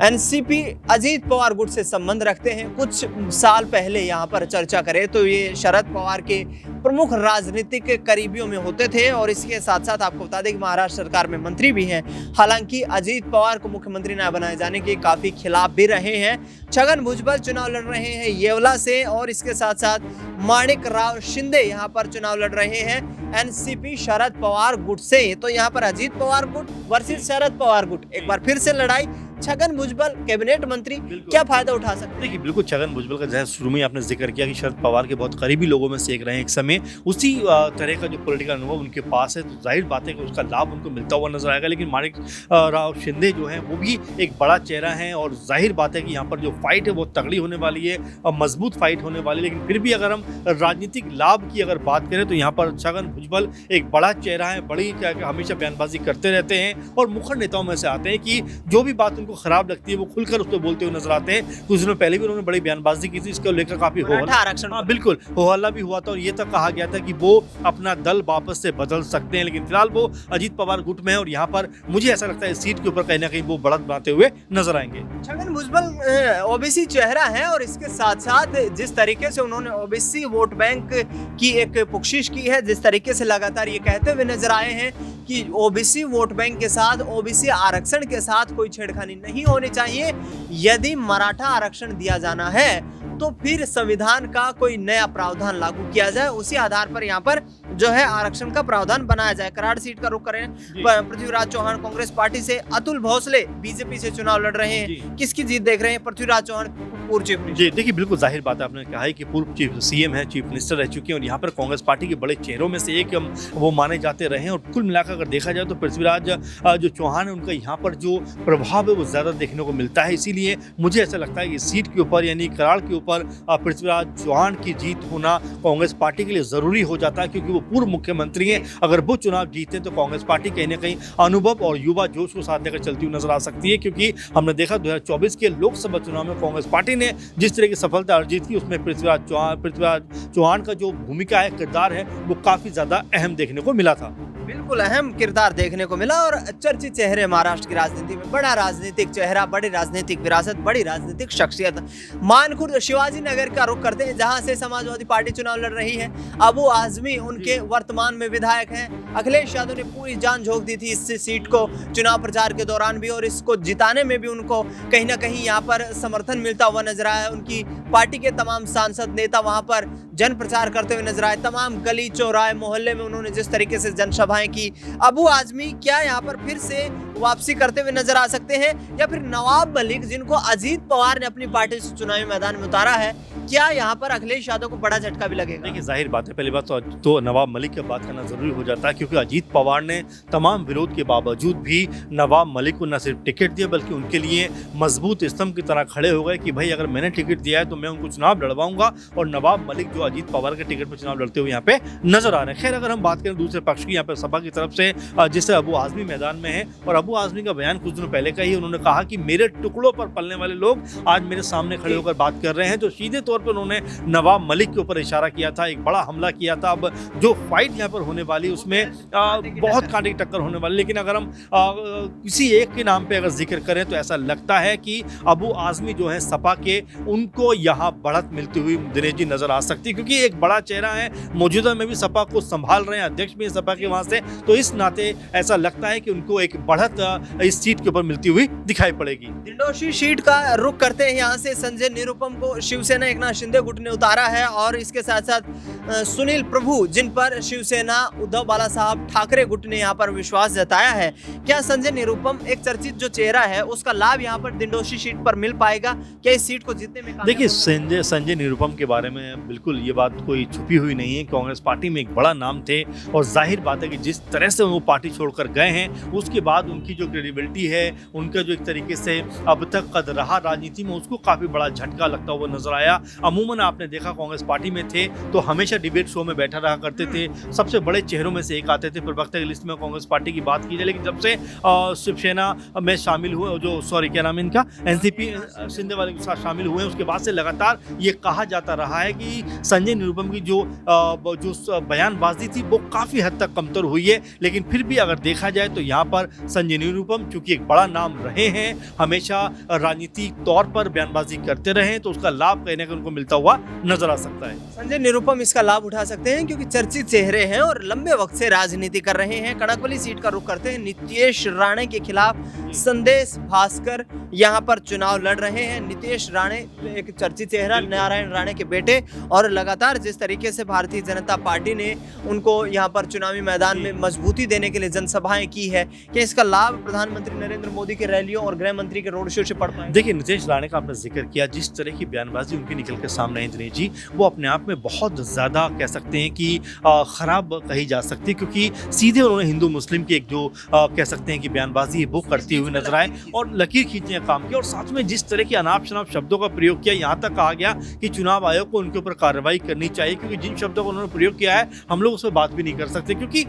एनसीपी अजीत पवार गुट से संबंध रखते हैं। कुछ साल पहले यहाँ पर चर्चा करें तो ये शरद पवार के प्रमुख राजनीतिक करीबियों में होते थे, और इसके साथ साथ आपको बता दें कि महाराष्ट्र सरकार में मंत्री भी हैं। हालांकि अजीत पवार को मुख्यमंत्री न बनाए जाने के काफी खिलाफ भी रहे हैं। छगन भुजबल चुनाव लड़ रहे हैं येवला से, और इसके साथ साथ माणिक राव शिंदे यहाँ पर चुनाव लड़ रहे हैं एनसीपी शरद पवार गुट से। तो यहाँ पर अजीत पवार गुट वर्सेस शरद पवार गुट, एक बार फिर से लड़ाई। छगन भुजबल कैबिनेट मंत्री क्या फायदा उठा सकते हैं? देखिए बिल्कुल, छगन भुजबल का जैसे शुरू में आपने जिक्र किया कि शरद पवार के बहुत करीबी लोगों में से एक रहे हैं एक समय, उसी तरह का जो पॉलिटिकल अनुभव उनके पास है, तो जाहिर बात है कि उसका लाभ उनको मिलता हुआ नजर आएगा। लेकिन माणिक राव शिंदे जो हैं वो भी एक बड़ा चेहरा है, और जाहिर बात है कि यहाँ पर जो फाइट है वो तगड़ी होने वाली है और मजबूत फाइट होने वाली है। लेकिन फिर भी अगर हम राजनीतिक लाभ की अगर बात करें तो यहाँ पर छगन भुजबल एक बड़ा चेहरा है, बड़ी हमेशा बयानबाजी करते रहते हैं और मुखर नेताओं में से आते हैं कि जो भी बात उनको खराब लगती है वो खुलकर उस पर बोलते हुए नजर आते हैं। कुछ दिनों पहले भी उन्होंने बड़ी बयानबाजी की थी, इसको लेकर काफी आरक्षण, हाँ बिल्कुल हो हल्ला भी हुआ था, और ये तक कहा गया था कि वो अपना दल वापस से बदल सकते हैं। लेकिन फिलहाल वो अजीत पवार गुट में है, और यहाँ पर मुझे ऐसा लगता है इस सीट के ऊपर कहीं ना कहीं वो बढ़त बनाते हुए नजर आएंगे। छगन भुजबल ओबीसी चेहरा है, और इसके साथ साथ जिस तरीके से उन्होंने ओबीसी वोट बैंक की एक पुख्शिश की है, जिस तरीके से लगातार ये कहते हुए नजर आए हैं कि ओबीसी वोट बैंक के साथ, ओबीसी आरक्षण के साथ कोई छेड़खानी नहीं होनी चाहिए। यदि मराठा आरक्षण दिया जाना है तो फिर संविधान का कोई नया प्रावधान लागू किया जाए, उसी आधार पर यहाँ पर जो है आरक्षण का प्रावधान बनाया जाए। कराड़ सीट का रुख करें, पृथ्वीराज चौहान कांग्रेस पार्टी से, अतुल भोसले बीजेपी से चुनाव लड़ रहे हैं। किसकी जीत देख रहे हैं? पृथ्वीराज चौहान पूर्व चीफ मिनिस्टर। जी देखिए बिल्कुल जाहिर बात है, आपने कहा है कि पूर्व चीफ सीएम है, चीफ मिनिस्टर रह चुके हैं, और यहाँ पर कांग्रेस पार्टी के बड़े चेहरों में से एक वो माने जाते रहे हैं। और कुल मिलाकर अगर देखा जाए तो पृथ्वीराज जो चौहान है उनका यहाँ पर जो प्रभाव है वो ज्यादा देखने को मिलता है। इसीलिए मुझे ऐसा लगता है कि सीट के ऊपर यानी कराड़ के ऊपर पृथ्वीराज चौहान की जीत होना कांग्रेस पार्टी के लिए जरूरी हो जाता है, क्योंकि वो पूर्व मुख्यमंत्री हैं। अगर वो चुनाव जीते तो कांग्रेस पार्टी कहीं ना कहीं अनुभव और युवा जोश को साथ लेकर चलती हुई नजर आ सकती है, क्योंकि हमने देखा 2024 के लोकसभा चुनाव में कांग्रेस पार्टी ने जिस तरह की सफलता अर्जित की, उसमें पृथ्वीराज चौहान का जो भूमिका है, किरदार है, वो काफी ज्यादा अहम देखने को मिला था। बिल्कुल अहम किरदार देखने को मिला और चर्चित चेहरे महाराष्ट्र की राजनीति में, बड़ा राजनीतिक चेहरा, बड़ी राजनीतिक विरासत, बड़ी राजनीतिक शख्सियत। मानखुर्द शिवाजी नगर का रुख करते हैं जहां से समाजवादी पार्टी चुनाव लड़ रही है। अबू आजमी उनके वर्तमान में विधायक हैं। अखिलेश यादव ने पूरी जान झोंक दी थी इस सीट को चुनाव प्रचार के दौरान भी, और इसको जिताने में भी उनको कहीं ना कहीं यहाँ पर समर्थन मिलता हुआ नजर आया है। उनकी पार्टी के तमाम सांसद नेता वहां पर जन प्रचार करते हुए नजर आए। तमाम गली चौराहे मोहल्ले में उन्होंने जिस तरीके से जनसभाएं की। अबू आजमी क्या यहाँ पर फिर से वापसी करते हुए नजर आ सकते हैं, या फिर नवाब मलिक जिनको अजीत पवार ने अपनी पार्टी से चुनावी मैदान में उतारा है, क्या यहाँ पर अखिलेश यादव को बड़ा झटका भी लगेगा? देखिए जाहिर बात है, पहली बात तो नवाब मलिक की बात करना जरूरी हो जाता है, क्योंकि अजीत पवार ने तमाम विरोध के बावजूद भी नवाब मलिक को न सिर्फ टिकट दिया बल्कि उनके लिए मजबूत स्तंभ की तरह खड़े हो गए कि भाई अगर मैंने टिकट दिया है तो मैं उनको चुनाव लड़वाऊंगा। और नवाब मलिक जो अजीत पवार के टिकट पर चुनाव लड़ते हुए यहाँ पे नजर आ रहे हैं। खैर अगर हम बात करें दूसरे पक्ष की, यहाँ पे सपा की तरफ से जिससे अबू आजमी मैदान में है, और अबू आजमी का बयान कुछ दिनों पहले का ही, उन्होंने कहा कि मेरे टुकड़ों पर पलने वाले लोग आज मेरे सामने खड़े होकर बात कर रहे हैं। तो सीधे तौर पर उन्होंने नवाब मलिक के ऊपर इशारा किया था, एक बड़ा हमला किया था। अब जो फाइट यहाँ पर होने वाली उसमें बहुत कांटे की टक्कर होने वाली, लेकिन अगर हम किसी एक के नाम पे अगर जिक्र करें तो ऐसा लगता है कि अबू आजमी जो है सपा के, उनको यहाँ बढ़त मिलती हुई दिनेश जी नजर आ सकती है, क्योंकि एक बड़ा चेहरा है, मौजूदा में भी सपा को संभाल रहे हैं, अध्यक्ष भी सपा के वहां से, तो इस नाते ऐसा लगता है कि उनको एक बढ़त इस सीट के ऊपर मिलती हुई दिखाई पड़ेगी। दिंडोशी सीट का रुख करते हैं यहाँ से संजय निरुपम को शिवसेना एकनाथ शिंदे गुट ने उतारा है, और इसके साथ साथ सुनील प्रभु जिन पर शिवसेना उद्धव बाला साहब ठाकरे गुट ने यहाँ पर विश्वास जताया है। क्या संजय निरुपम एक चर्चित जो चेहरा है उसका लाभ यहाँ पर दिंडोशी सीट पर मिल पाएगा? क्या इस सीट को जीतने में? देखिए संजय निरुपम के बारे में बिल्कुल ये बात कोई छुपी हुई नहीं है, कांग्रेस पार्टी में एक बड़ा नाम थे, और जाहिर बात है कि जिस तरह से वो पार्टी छोड़कर गए हैं उसके बाद उनकी जो क्रेडिबिलिटी है, उनका जो एक तरीके से अब तक कद रहा राजनीति में, उसको काफी बड़ा झटका लगता हुआ नजर आया। अमूमन आपने देखा कांग्रेस पार्टी में थे तो हमेशा डिबेट शो में बैठा रहा करते थे, सबसे बड़े चेहरों में से एक आते थे, प्रवक्ता की लिस्ट में कांग्रेस पार्टी की बात की जाए। लेकिन जब से शिवसेना में शामिल हुए, जो सॉरी क्या नाम है इनका, एनसीपी शिंदे वाले के साथ शामिल हुए, उसके बाद से लगातार ये कहा जाता रहा है कि संजय निरुपम की जो बयानबाजी थी वो काफी हद तक कमतर हुई है। लेकिन फिर भी अगर देखा जाए तो यहाँ पर संजय निरुपम चूंकि एक बड़ा नाम रहे हैं, हमेशा राजनीतिक तौर पर बयानबाजी करते रहे, तो उसका लाभ कहीं ना कहीं उनको मिलता हुआ नजर आ सकता है। संजय निरुपम इसका लाभ उठा सकते हैं क्योंकि चर्चित चेहरे हैं और लंबे वक्त से राजनीति कर रहे हैं। कड़कवली सीट का रुख करते हैं, नीतीश राणे के खिलाफ संदेश भास्कर यहाँ पर चुनाव लड़ रहे हैं। नीतीश राणे एक चर्चित चेहरा, नारायण राणे के बेटे, और लगातार जिस तरीके से भारतीय जनता पार्टी ने उनको यहाँ पर चुनावी मैदान में मजबूती देने के लिए जनसभाएं की है, कि इसका लाभ प्रधानमंत्री नरेंद्र मोदी की रैलियों और गृह मंत्री के रोड शो से पड़ पाए? देखिए नीतीश राणे का आपने जिक्र किया, जिस तरह की बयानबाजी उनकी निकल के सामने है दिनेश जी, वो अपने आप में बहुत ज्यादा कह सकते हैं कि खराब कही जा सकती है, क्योंकि सीधे उन्होंने हिंदू मुस्लिम की एक जो कह सकते हैं कि बयानबाजी वो करती हुई नजर आए और लकीर खींचने का काम किया, और साथ में जिस तरह के अनाप शनाप शब्दों का प्रयोग किया, यहाँ तक कहा गया कि चुनाव आयोग को उनके ऊपर कार्रवाई करनी चाहिए, क्योंकि जिन शब्दों का उन्होंने प्रयोग किया है हम लोग उस पर बात भी नहीं कर सकते, क्योंकि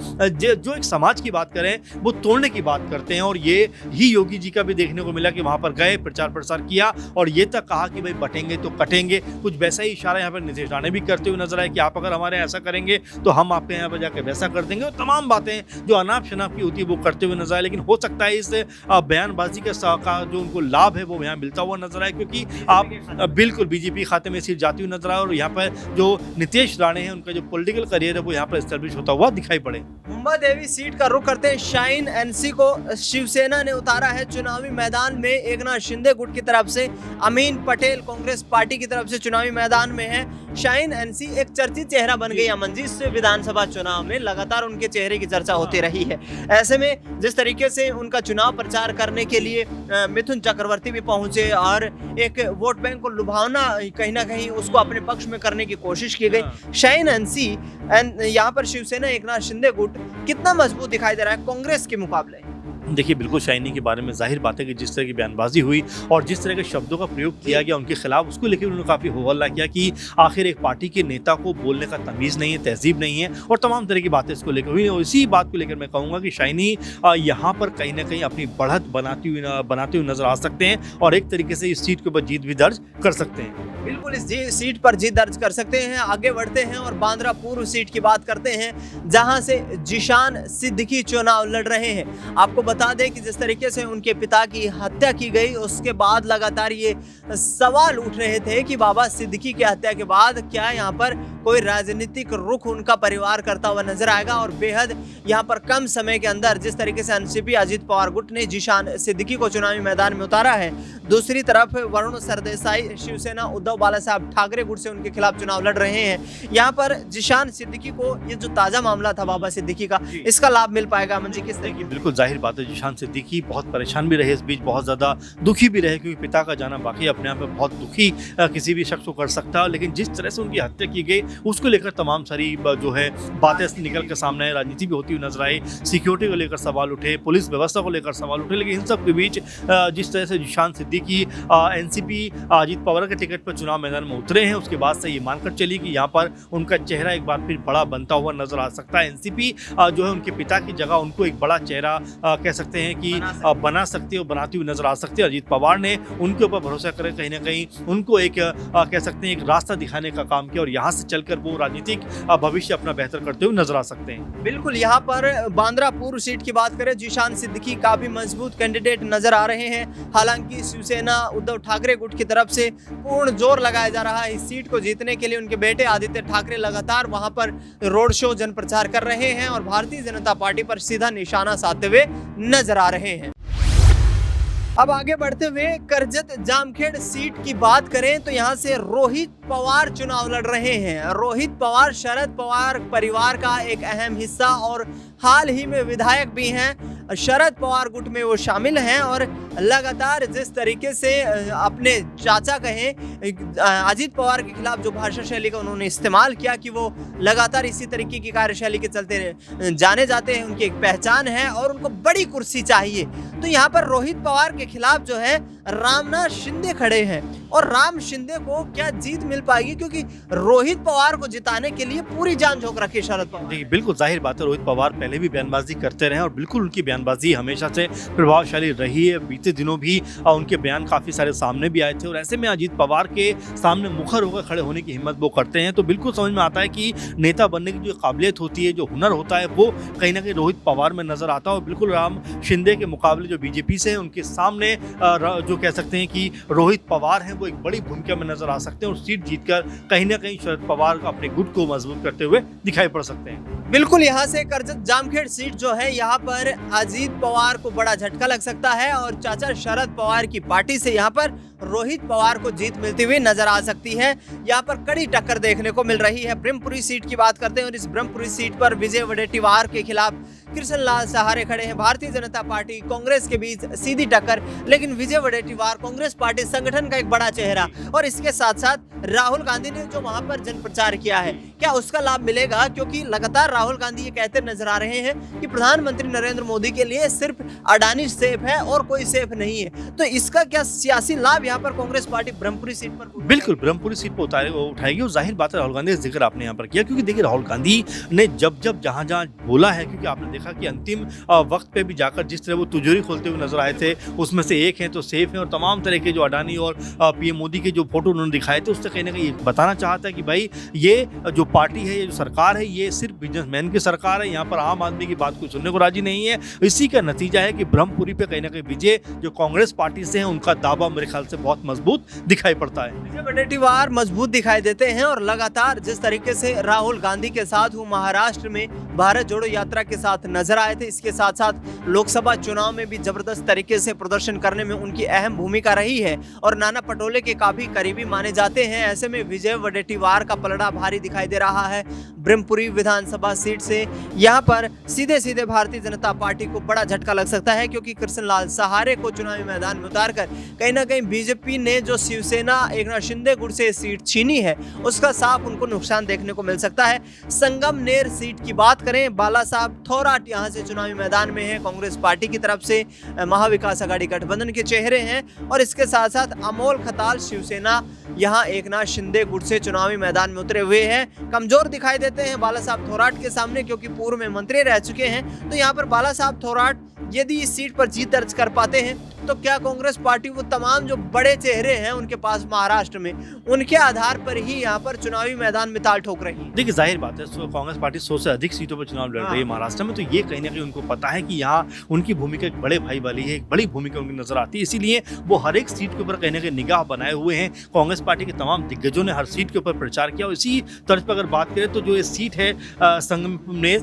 जो एक समाज की बात करें वो तोड़ने की बात करते हैं। और ये ही योगी जी का भी देखने को मिला कि वहां पर गए, प्रचार प्रसार किया और ये तक कहा कि भाई बटेंगे तो कटेंगे, कुछ वैसा ही इशारा यहाँ पर नीतीश राणे भी करते हुए नजर आए कि आप अगर हमारे ऐसा करेंगे तो हम आपके यहाँ पर जाकर वैसा कर देंगे, और तमाम बातें जो अनाप शनाप की होती है वो करते हुए नजर आए। लेकिन हो सकता है इस बयानबाजी का जो उनको लाभ है वो यहाँ मिलता हुआ नजर आए, क्योंकि आप बिल्कुल बीजेपी खाते में सीट जाती हुई नजर आए और यहाँ पर जो नीतीश राणे हैं उनका जो पॉलिटिकल करियर है वो यहाँ पर एस्टेब्लिश होता हुआ दिखाई पड़े। मुंबा देवी सीट का रुख करते हैं, शाहीन एनसी को शिवसेना ने उतारा है चुनावी मैदान में। एकनाथ शिंदे गुट की तरफ से अमीन पटेल कांग्रेस पार्टी की तरफ से चुनावी मैदान में है। शाहीन एनसी एक चर्चित चेहरा बन गई अमन जी, इस विधानसभा चुनाव में लगातार उनके चेहरे की चर्चा होती रही है। ऐसे में जिस तरीके से उनका चुनाव प्रचार करने के लिए मिथुन चक्रवर्ती भी पहुंचे और एक वोट बैंक को लुभावना कहीं ना कहीं उसको अपने पक्ष में करने की कोशिश की गई। शाहीन एनसी यहाँ पर शिवसेना एकनाथ शिंदे गुट कितना मजबूत दिखाई दे रहा है कांग्रेस के मुकाबले? देखिए बिल्कुल शाइनी के बारे में ज़ाहिर बात है कि जिस तरह की बयानबाजी हुई और जिस तरह के शब्दों का प्रयोग किया गया उनके खिलाफ, उसको लेकर उन्होंने काफ़ी हो हल्ला किया कि आखिर एक पार्टी के नेता को बोलने का तमीज़ नहीं है, तहजीब नहीं है, और तमाम तरह की बातें इसको लेकर हुई। और इसी बात को लेकर मैं कहूँगा कि शाइनी यहाँ पर कहीं ना कहीं अपनी बढ़त बनाते हुए नजर आ सकते हैं और एक तरीके से इस सीट के ऊपर जीत भी दर्ज कर सकते हैं। बिल्कुल इस सीट पर जीत दर्ज कर सकते हैं। आगे बढ़ते हैं और बांद्रा पूर्व सीट की बात करते हैं, जहां से जिशान सिद्दीकी चुनाव लड़ रहे हैं। आपको बता दें कि जिस तरीके से उनके पिता की हत्या की गई, उसके बाद लगातार ये सवाल उठ रहे थे कि बाबा सिद्दीकी की हत्या के बाद क्या यहाँ पर कोई राजनीतिक रुख उनका परिवार करता हुआ नजर आएगा। और बेहद यहाँ पर कम समय के अंदर जिस तरीके से एनसीपी अजीत पवार गुट ने जिशान सिद्दीकी को चुनावी मैदान में उतारा है, दूसरी तरफ वरुण सरदेसाई शिवसेना उद्धव बाला साहब ठाकरे गुट से उनके खिलाफ चुनाव लड़ रहे हैं। यहाँ पर जिशान सिद्दीकी को ये जो ताजा मामला था बाबा सिद्दीकी का, इसका लाभ मिल पाएगा अमन जी किस तरह की? बिल्कुल जाहिर बात है, जिशान सिद्दीकी बहुत परेशान भी रहे इस बीच, बहुत ज़्यादा दुखी भी रहे, क्योंकि पिता का जाना बाकी अपने आप में बहुत दुखी किसी भी शख्स को कर सकता है। लेकिन जिस तरह से उनकी हत्या की गई उसको लेकर तमाम सारी जो है बातें निकल कर सामने आई, राजनीति भी होती हुई नजर आई, सिक्योरिटी को लेकर सवाल उठे, पुलिस व्यवस्था को लेकर सवाल उठे। लेकिन इन सब के बीच जिस तरह से जिशान सिद्दीकी एनसीपी अजीत पवार के टिकट पर चुनाव मैदान में उतरे हैं, उसके बाद से ये मानकर चली कि यहाँ पर उनका चेहरा एक बार फिर बड़ा बनता हुआ नजर आ सकता है। एनसीपी जो है उनके पिता की जगह उनको एक बड़ा चेहरा कह सकते हैं कि बना सकती है और बनाती हुई नजर आ सकती है। अजीत पवार ने उनके ऊपर भरोसा कर कहीं ना कहीं उनको एक कह सकते हैं एक रास्ता दिखाने का काम किया और यहाँ से चलकर वो राजनीतिक भविष्य अपना बेहतर करते हुए नजर आ सकते हैं। बिल्कुल, यहाँ पर बांद्रा पूर्व सीट की बात करें, जिशान सिद्दीकी काफी मजबूत कैंडिडेट नजर आ रहे हैं। हालांकि शिवसेना उद्धव ठाकरे गुट की तरफ से पूर्ण जोर लगाया जा रहा है इस सीट को जीतने के लिए। उनके बेटे आदित्य ठाकरे लगातार वहां पर रोड शो जन प्रचार कर रहे हैं और भारतीय जनता पार्टी पर सीधा निशाना साधते हुए नजर आ रहे हैं। अब आगे बढ़ते हुए करजत जामखेड़ सीट की बात करें तो यहाँ से रोहित पवार चुनाव लड़ रहे हैं। रोहित पवार शरद पवार परिवार का एक अहम हिस्सा और हाल ही में विधायक भी हैं। शरद पवार गुट में वो शामिल हैं और लगातार जिस तरीके से अपने चाचा कहें अजीत पवार के खिलाफ जो भाषा शैली का उन्होंने इस्तेमाल किया कि वो लगातार इसी तरीके की कार्यशैली के चलते जाने जाते हैं, उनकी एक पहचान है और उनको बड़ी कुर्सी चाहिए। तो यहाँ पर रोहित पवार के खिलाफ जो है रामनाथ शिंदे खड़े हैं और राम शिंदे को क्या जीत मिल पाएगी, क्योंकि रोहित पवार को जिताने के लिए पूरी जान झोंक रखी शरद पवार। बिल्कुल जाहिर बात है, रोहित पवार पहले भी बयानबाजी करते रहे और बिल्कुल उनकी बयानबाजी हमेशा से प्रभावशाली रही है। बीते दिनों भी उनके बयान काफी सारे सामने भी आए थे और ऐसे में अजीत पवार के सामने मुखर होकर खड़े होने की हिम्मत वो करते हैं। तो बिल्कुल समझ में आता है कि नेता बनने की जो काबिलियत होती है, जो हुनर होता है, वो कहीं ना कहीं रोहित पवार में नजर आता है। और बिल्कुल राम शिंदे के मुकाबले जो बीजेपी से है उनके सामने जो कह सकते हैं कि रोहित पवार हैं, वो एक बड़ी भूमिका में नजर आ सकते हैं और सीट जीतकर कहीं ना कहीं शरद पवार अपने गुट को मजबूत करते हुए दिखाई पड़ सकते हैं। बिल्कुल, यहाँ से करजत जामखेड़ सीट जो है यहाँ पर अजीत पवार को बड़ा झटका लग सकता है और चाचा शरद पवार की पार्टी से यहाँ पर रोहित पवार को जीत मिलती हुई नजर आ सकती है। यहाँ पर कड़ी टक्कर देखने को मिल रही है। ब्रह्मपुरी सीट की बात करते हैं और इस ब्रह्मपुरी सीट पर विजय वडेट्टीवार के खिलाफ कृष्ण लाल सहारे खड़े हैं। भारतीय जनता पार्टी कांग्रेस के बीच सीधी टक्कर, लेकिन विजय वडेट्टीवार कांग्रेस पार्टी संगठन का एक बड़ा चेहरा और इसके साथ साथ राहुल गांधी ने जो वहां पर जन प्रचार किया है, क्या उसका लाभ मिलेगा? क्योंकि लगातार राहुल गांधी ये कहते नजर आ रहे हैं कि प्रधानमंत्री नरेंद्र मोदी के लिए सिर्फ अडानी सेफ है और कोई सेफ नहीं है। तो इसका क्या सियासी लाभ यहाँ पर कांग्रेस पार्टी ब्रह्मपुरी सीट पर? बिल्कुल ब्रह्मपुरी सीट पर उठाएगी और जाहिर बात है राहुल गांधी का जिक्र आपने यहाँ पर किया, क्योंकि देखिए राहुल गांधी ने जब जहां बोला है, क्योंकि आपने देखा कि अंतिम वक्त पे भी जाकर जिस तरह वो तिजोरी खोलते हुए नजर आए थे, उसमें से एक है तो सेफ है और तमाम तरह के जो अडानी और पीएम मोदी के जो फोटो उन्होंने दिखाए थे, उससे कहीं ना कहीं बताना चाहता है कि भाई ये जो पार्टी है, ये जो सरकार है, ये सिर्फ बिजनेसमैन की सरकार है, यहाँ पर आम आदमी की बात कोई सुनने को राजी नहीं है। इसी का नतीजा है कि ब्रह्मपुरी पे कहीं ना कहीं विजय जो कांग्रेस पार्टी से है उनका दावा मेरे ख्याल से बहुत मजबूत दिखाई पड़ता है। विजय वडेट्टीवार मजबूत दिखाई देते हैं और लगातार जिस तरीके से राहुल गांधी के साथ वो महाराष्ट्र में भारत जोड़ो यात्रा के साथ नजर आए थे, इसके साथ साथ लोकसभा चुनाव में भी जबरदस्त तरीके से प्रदर्शन करने में उनकी अहम भूमिका रही है और नाना पटोले के काफी करीबी माने जाते हैं। ऐसे में विजय वडेट्टीवार का पलड़ा भारी दिखाई दे रहा है ब्रह्मपुरी विधानसभा सीट से। यहाँ पर सीधे सीधे भारतीय जनता पार्टी को बड़ा झटका लग सकता है, क्योंकि कृष्णलाल सहारे को चुनावी मैदान में उतारकर कहीं ना कहीं बीजेपी ने जो शिवसेना एकनाथ शिंदे गुट से सीट छीनी है उसका साफ उनको नुकसान देखने को मिल सकता है। संगमनेर सीट की बात करें, बाला साहब थोराट यहाँ से चुनावी मैदान में है। कांग्रेस पार्टी की तरफ से महाविकास आघाड़ी गठबंधन के चेहरे हैं, और इसके साथ साथ अमोल खताल शिवसेना यहाँ एकनाथ शिंदे गुट से चुनावी मैदान में उतरे हुए हैं। कमजोर दिखाई देते हैं बाला साहब थोराट के सामने, क्योंकि पूर्व में मंत्री रह चुके हैं। तो यहाँ पर बाला साहब थोराट यदि इस सीट पर जीत दर्ज कर पाते हैं तो क्या कांग्रेस पार्टी वो तमाम जो बड़े चेहरे हैं उनके पास महाराष्ट्र में, उनके आधार पर ही यहाँ पर चुनावी मैदान में ताल ठोक रही है? देखिए जाहिर बात है, कांग्रेस पार्टी 100 से अधिक सीटों पर चुनाव लड़ रही है महाराष्ट्र में, तो ये कहीं ना कहीं उनको पता है कि यहाँ उनकी भूमिका एक बड़े भाई वाली है, एक बड़ी भूमिका उनकी नजर आती है। इसीलिए वो हर एक सीट के ऊपर कहीं ना कहीं निगाह बनाए हुए हैं। कांग्रेस पार्टी के तमाम दिग्गजों ने हर सीट के ऊपर प्रचार किया, और इसी तर्ज पर अगर बात करें तो जो ये सीट है संगमनेर,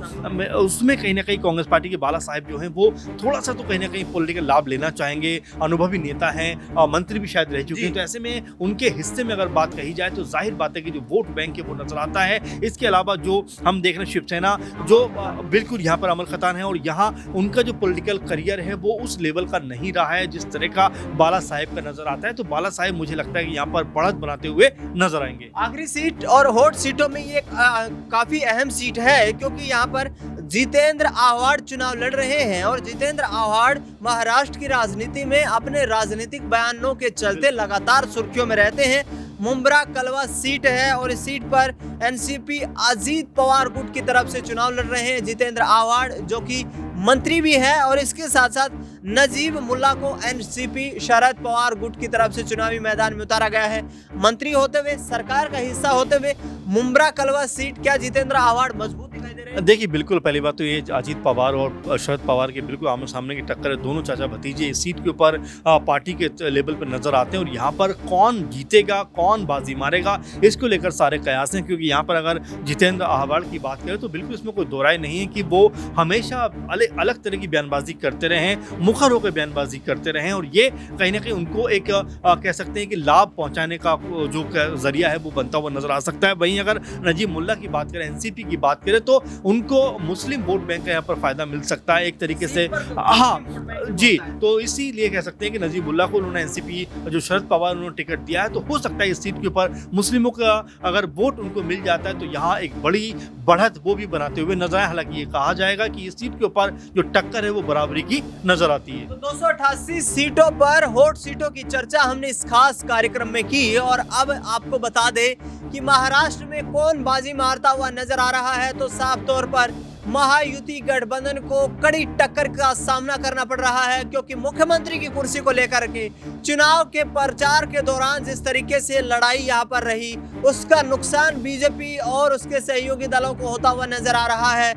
उसमें कहीं ना कहीं कांग्रेस पार्टी के बाला साहब जो हैं वो थोड़ा सा तो कहीं ना कहीं पॉलिटिकल लाभ लेना चाहेंगे। अनुभवी नेता हैं और मंत्री भी शायद रह चुके हैं, तो ऐसे में उनके हिस्से में अगर बात कही जाए तो जाहिर बात है कि जो वोट बैंक है वो नजर आता है। इसके अलावा जो हम देख रहे हैं शिवसेना, जो बिल्कुल यहाँ पर अमल खतान है, और यहाँ उनका जो पॉलिटिकल करियर है वो उस लेवल का नहीं रहा है जिस तरह का बाला साहेब का नजर आता है। तो बाला साहेब मुझे लगता है कि यहाँ पर बढ़त बनाते हुए नजर आएंगे। आखिरी सीट और हॉट सीटों में ये काफी अहम सीट है, क्योंकि यहाँ पर जितेंद्र आव्हाड चुनाव लड़ रहे हैं, और जितेंद्र आव्हाड महाराष्ट्र की राजनीति में अपने राजनीतिक बयानों के चलते लगातार सुर्खियों में रहते हैं। मुंब्रा कलवा सीट है, और इस सीट पर एनसीपी अजीत पवार गुट की तरफ से चुनाव लड़ रहे हैं जितेंद्र आव्हाड, जो कि मंत्री भी है, और इसके साथ साथ नजीब मुल्ला को एनसीपी शरद पवार गुट की तरफ से चुनावी मैदान में उतारा गया है। मंत्री होते हुए, सरकार का हिस्सा होते हुए मुंब्रा कलवा सीट, क्या जितेंद्र आव्हाड मजबूत दिखाई दे रहे हैं? देखिए बिल्कुल, पहली बात तो ये अजीत पवार और शरद पवार के बिल्कुल आमने सामने की टक्कर है। दोनों चाचा भतीजे इस सीट के ऊपर पार्टी के लेवल पर नजर आते हैं, और यहाँ पर कौन जीतेगा, कौन बाजी मारेगा, इसको लेकर सारे कयास हैं। क्योंकि यहाँ पर अगर जितेंद्र आव्हाड की बात करें तो बिल्कुल इसमें कोई दो राय नहीं है कि वो हमेशा अलग तरह की बयानबाजी करते रहे हैं, मुखर होकर बयानबाजी करते रहे हैं, और ये कहीं ना कहीं उनको एक कह सकते हैं कि लाभ पहुंचाने का जो जरिया है वो बनता हुआ नजर आ सकता है। वहीं अगर नजीब मुल्ला की बात करें, एनसीपी की बात करें, तो उनको मुस्लिम वोट बैंक का यहाँ पर फायदा मिल सकता है एक तरीके से। हाँ जी, तो इसीलिए कह सकते हैं कि नजीब मुल्ला को उन्होंने एनसीपी जो शरद पवार उन्होंने टिकट दिया है, तो हो सकता है इस सीट के ऊपर मुस्लिमों का अगर वोट उनको मिल जाता है तो यहाँ एक बड़ी बढ़त वो भी बनाते हुए नजर आए। हालांकि ये कहा जाएगा कि इस सीट के ऊपर जो टक्कर है वो बराबरी की नजर आती है। तो 288 सीटों पर हॉट सीटों की चर्चा हमने इस खास कार्यक्रम में की, और अब आपको बता दें कि महाराष्ट्र में कौन बाजी मारता हुआ नजर आ रहा है। तो साफ तौर पर महायुति गठबंधन को कड़ी टक्कर का सामना करना पड़ रहा है, क्योंकि मुख्यमंत्री की कुर्सी को लेकर के चुनाव के प्रचार के दौरान जिस तरीके से लड़ाई यहाँ पर रही, उसका नुकसान बीजेपी और उसके सहयोगी दलों को होता हुआ नजर आ रहा है।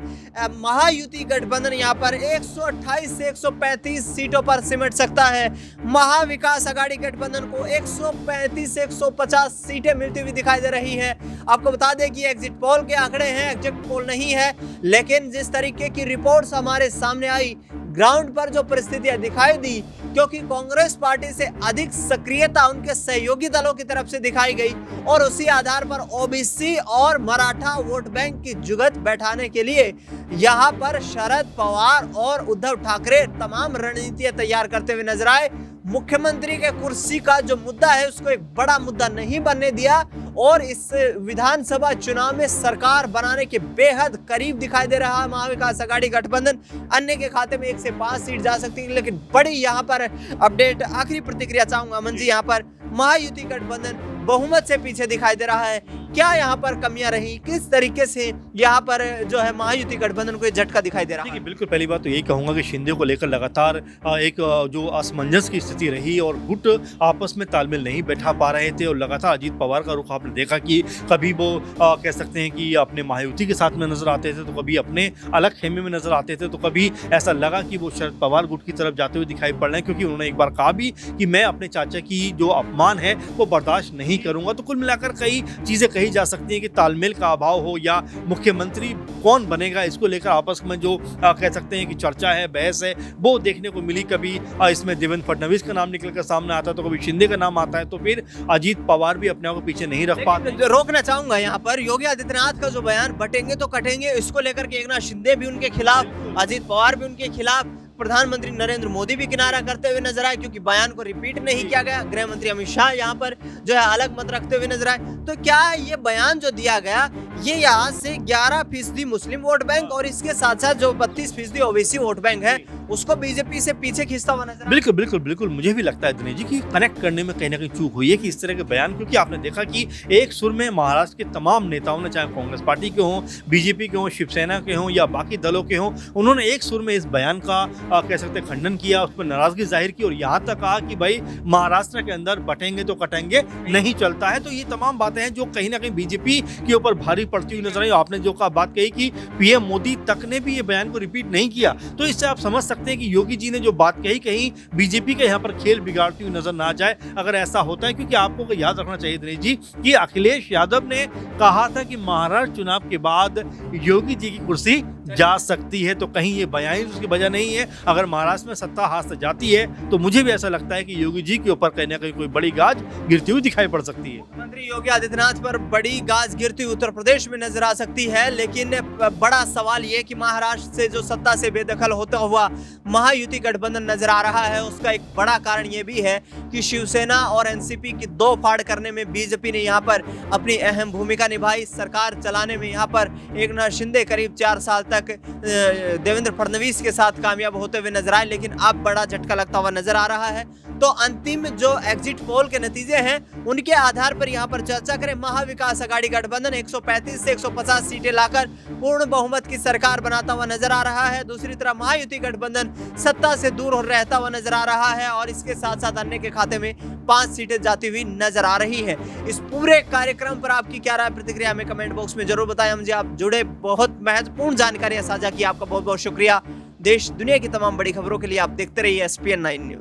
महायुति गठबंधन यहाँ पर 128 से 135 सीटों पर सिमट सकता है। महाविकास आघाड़ी गठबंधन को 135 से 150 सीटें मिलती हुई दिखाई दे रही है। आपको बता दें कि एग्जिट पोल के आंकड़े हैं, एग्जिट पोल नहीं है, लेकिन जिस तरीके की रिपोर्ट्स हमारे सामने आई, ग्राउंड पर जो परिस्थितियां दिखाई दी, क्योंकि कांग्रेस पार्टी से अधिक सक्रियता उनके सहयोगी दलों की तरफ से दिखाई गई, और उसी आधार पर ओबीसी और मराठा वोट बैंक की जुगत बैठाने के लिए यहां पर शरद पवार और उद्धव ठाकरे तमाम रणनीतियां तैयार करते हुए नजर आए। मुख्यमंत्री के कुर्सी का जो मुद्दा है उसको एक बड़ा मुद्दा नहीं बनने दिया, और इस विधानसभा चुनाव में सरकार बनाने के बेहद करीब दिखाई दे रहा है महाविकास आघाड़ी गठबंधन। अन्य के खाते में 1 से 5 सीट जा सकती है, लेकिन बड़ी यहाँ पर अपडेट, आखिरी प्रतिक्रिया चाहूंगा अमन जी। यहाँ पर महायुति गठबंधन बहुमत से पीछे दिखाई दे रहा है, क्या यहाँ पर कमियां रही, किस तरीके से यहाँ पर जो है महायुति गठबंधन को झटका दिखाई दे रहा है? बिल्कुल, पहली बात तो यही कहूंगा कि शिंदे को लेकर लगातार एक जो असमंजस की स्थिति रही, और गुट आपस में तालमेल नहीं बैठा पा रहे थे, और लगातार अजीत पवार का रुख आपने देखा कि कभी वो कह सकते हैं कि अपने महायुति के साथ में नजर आते थे, तो कभी अपने अलग खेमे में नजर आते थे, तो कभी ऐसा लगा कि वो शरद पवार गुट की तरफ जाते हुए दिखाई पड़ रहे हैं, क्योंकि उन्होंने एक बार कहा भी कि मैं अपने चाचा की जो अपमान है वो बर्दाश्त नहीं करूंगा। तो कुल मिलाकर कई चीजें कही जा सकती हैं कि तालमेल का अभाव हो या मुख्यमंत्री कौन बनेगा इसको लेकर आपस में जो कह सकते हैं कि चर्चा है, बहस है, वो देखने को मिली। कभी इसमें देवेंद्र फडणवीस का नाम निकल कर सामने आता है तो कभी शिंदे का नाम आता है, तो फिर अजीत पवार भी अपने आप को पीछे नहीं रख पाते। लेकिन रोकना चाहूंगा यहाँ पर योगी आदित्यनाथ का जो बयान बटेंगे तो कटेंगे, इसको लेकर के एकनाथ शिंदे भी उनके खिलाफ, अजीत पवार भी उनके खिलाफ, प्रधानमंत्री नरेंद्र मोदी भी किनारा करते हुए नजर आए क्योंकि बयान को रिपीट नहीं किया गया। गृह मंत्री अमित शाह यहाँ पर जो है अलग मत रखते हुए नजर आए। तो क्या ये बयान जो दिया गया ये यहाँ से 11% मुस्लिम वोट बैंक और इसके साथ साथ जो 32% ओबीसी वोट बैंक है उसको बीजेपी से पीछे खींचता हुआ नजर आया? बिल्कुल बिल्कुल बिल्कुल, मुझे भी लगता है दिनेश जी कि कनेक्ट करने में कहीं ना कहीं चूक हुई है कि इस तरह के बयान, क्योंकि आपने देखा कि एक सुर में महाराष्ट्र के तमाम नेताओं ने, चाहे कांग्रेस पार्टी के हों, बीजेपी के हों, शिवसेना के हों या बाकी दलों के हों, उन्होंने एक सुर में इस बयान का कह सकते हैं खंडन किया, उस पर नाराजगी जाहिर की और यहाँ तक कहा कि भाई महाराष्ट्र के अंदर बटेंगे तो कटेंगे, नहीं चलता है। तो ये तमाम बातें हैं जो कहीं ना कहीं बीजेपी के ऊपर भारी पड़ती हुई नजर आई। आपने जो बात कही कि पीएम मोदी तक ने भी ये बयान को रिपीट नहीं किया, तो इससे आप समझ सकते हैं कि योगी जी ने जो बात कही कहीं बीजेपी के यहाँ पर खेल बिगाड़ती हुई नजर ना जाए अगर ऐसा होता है। क्योंकि आपको याद रखना चाहिए दिनेश जी कि अखिलेश यादव ने कहा था कि महाराष्ट्र चुनाव के बाद योगी जी की कुर्सी जा सकती है, तो कहीं ये बयान उसकी वजह नहीं है। अगर महाराष्ट्र में सत्ता हाथ से जाती है तो मुझे भी ऐसा लगता है कि योगी जी के ऊपर कहीं ना कहीं कोई बड़ी गाज गिरती हुई दिखाई पड़ सकती है। मुख्यमंत्री योगी आदित्यनाथ पर बड़ी गाज गिरती उत्तर प्रदेश में नजर आ सकती है, लेकिन बड़ा सवाल ये कि महाराष्ट्र से जो सत्ता से बेदखल होता हुआ महायुति गठबंधन नजर आ रहा है उसका एक बड़ा कारण ये भी है कि शिवसेना और एनसीपी की दो फाड़ करने में बीजेपी ने यहाँ पर अपनी अहम भूमिका निभाई। सरकार चलाने में यहाँ पर एकनाथ शिंदे करीब 4 साल तक देवेंद्र फडणवीस के साथ कामयाब होते हुए नजर आए, लेकिन अब बड़ा झटका लगता हुआ नजर आ रहा है। तो अंतिम जो एग्जिट पोल के नतीजे हैं उनके आधार पर यहाँ पर चर्चा करें, महाविकास अघाड़ी गठबंधन 135 से 150 सीटें लाकर पूर्ण बहुमत की सरकार बनाता हुआ नजर आ रहा है। दूसरी तरफ महायुति गठबंधन सत्ता से दूर रहता हुआ नजर आ रहा है और इसके साथ साथ अन्य के खाते में 5 सीटें जाती हुई नजर आ रही है। इस पूरे कार्यक्रम पर आपकी क्या राय, प्रतिक्रिया हमें कमेंट बॉक्स में जरूर बताएं। हम जी आप जुड़े, बहुत महत्वपूर्ण जानकारियां साझा की, आपका बहुत बहुत शुक्रिया। देश दुनिया की तमाम बड़ी खबरों के लिए आप देखते रहिए SPN 9 न्यूज।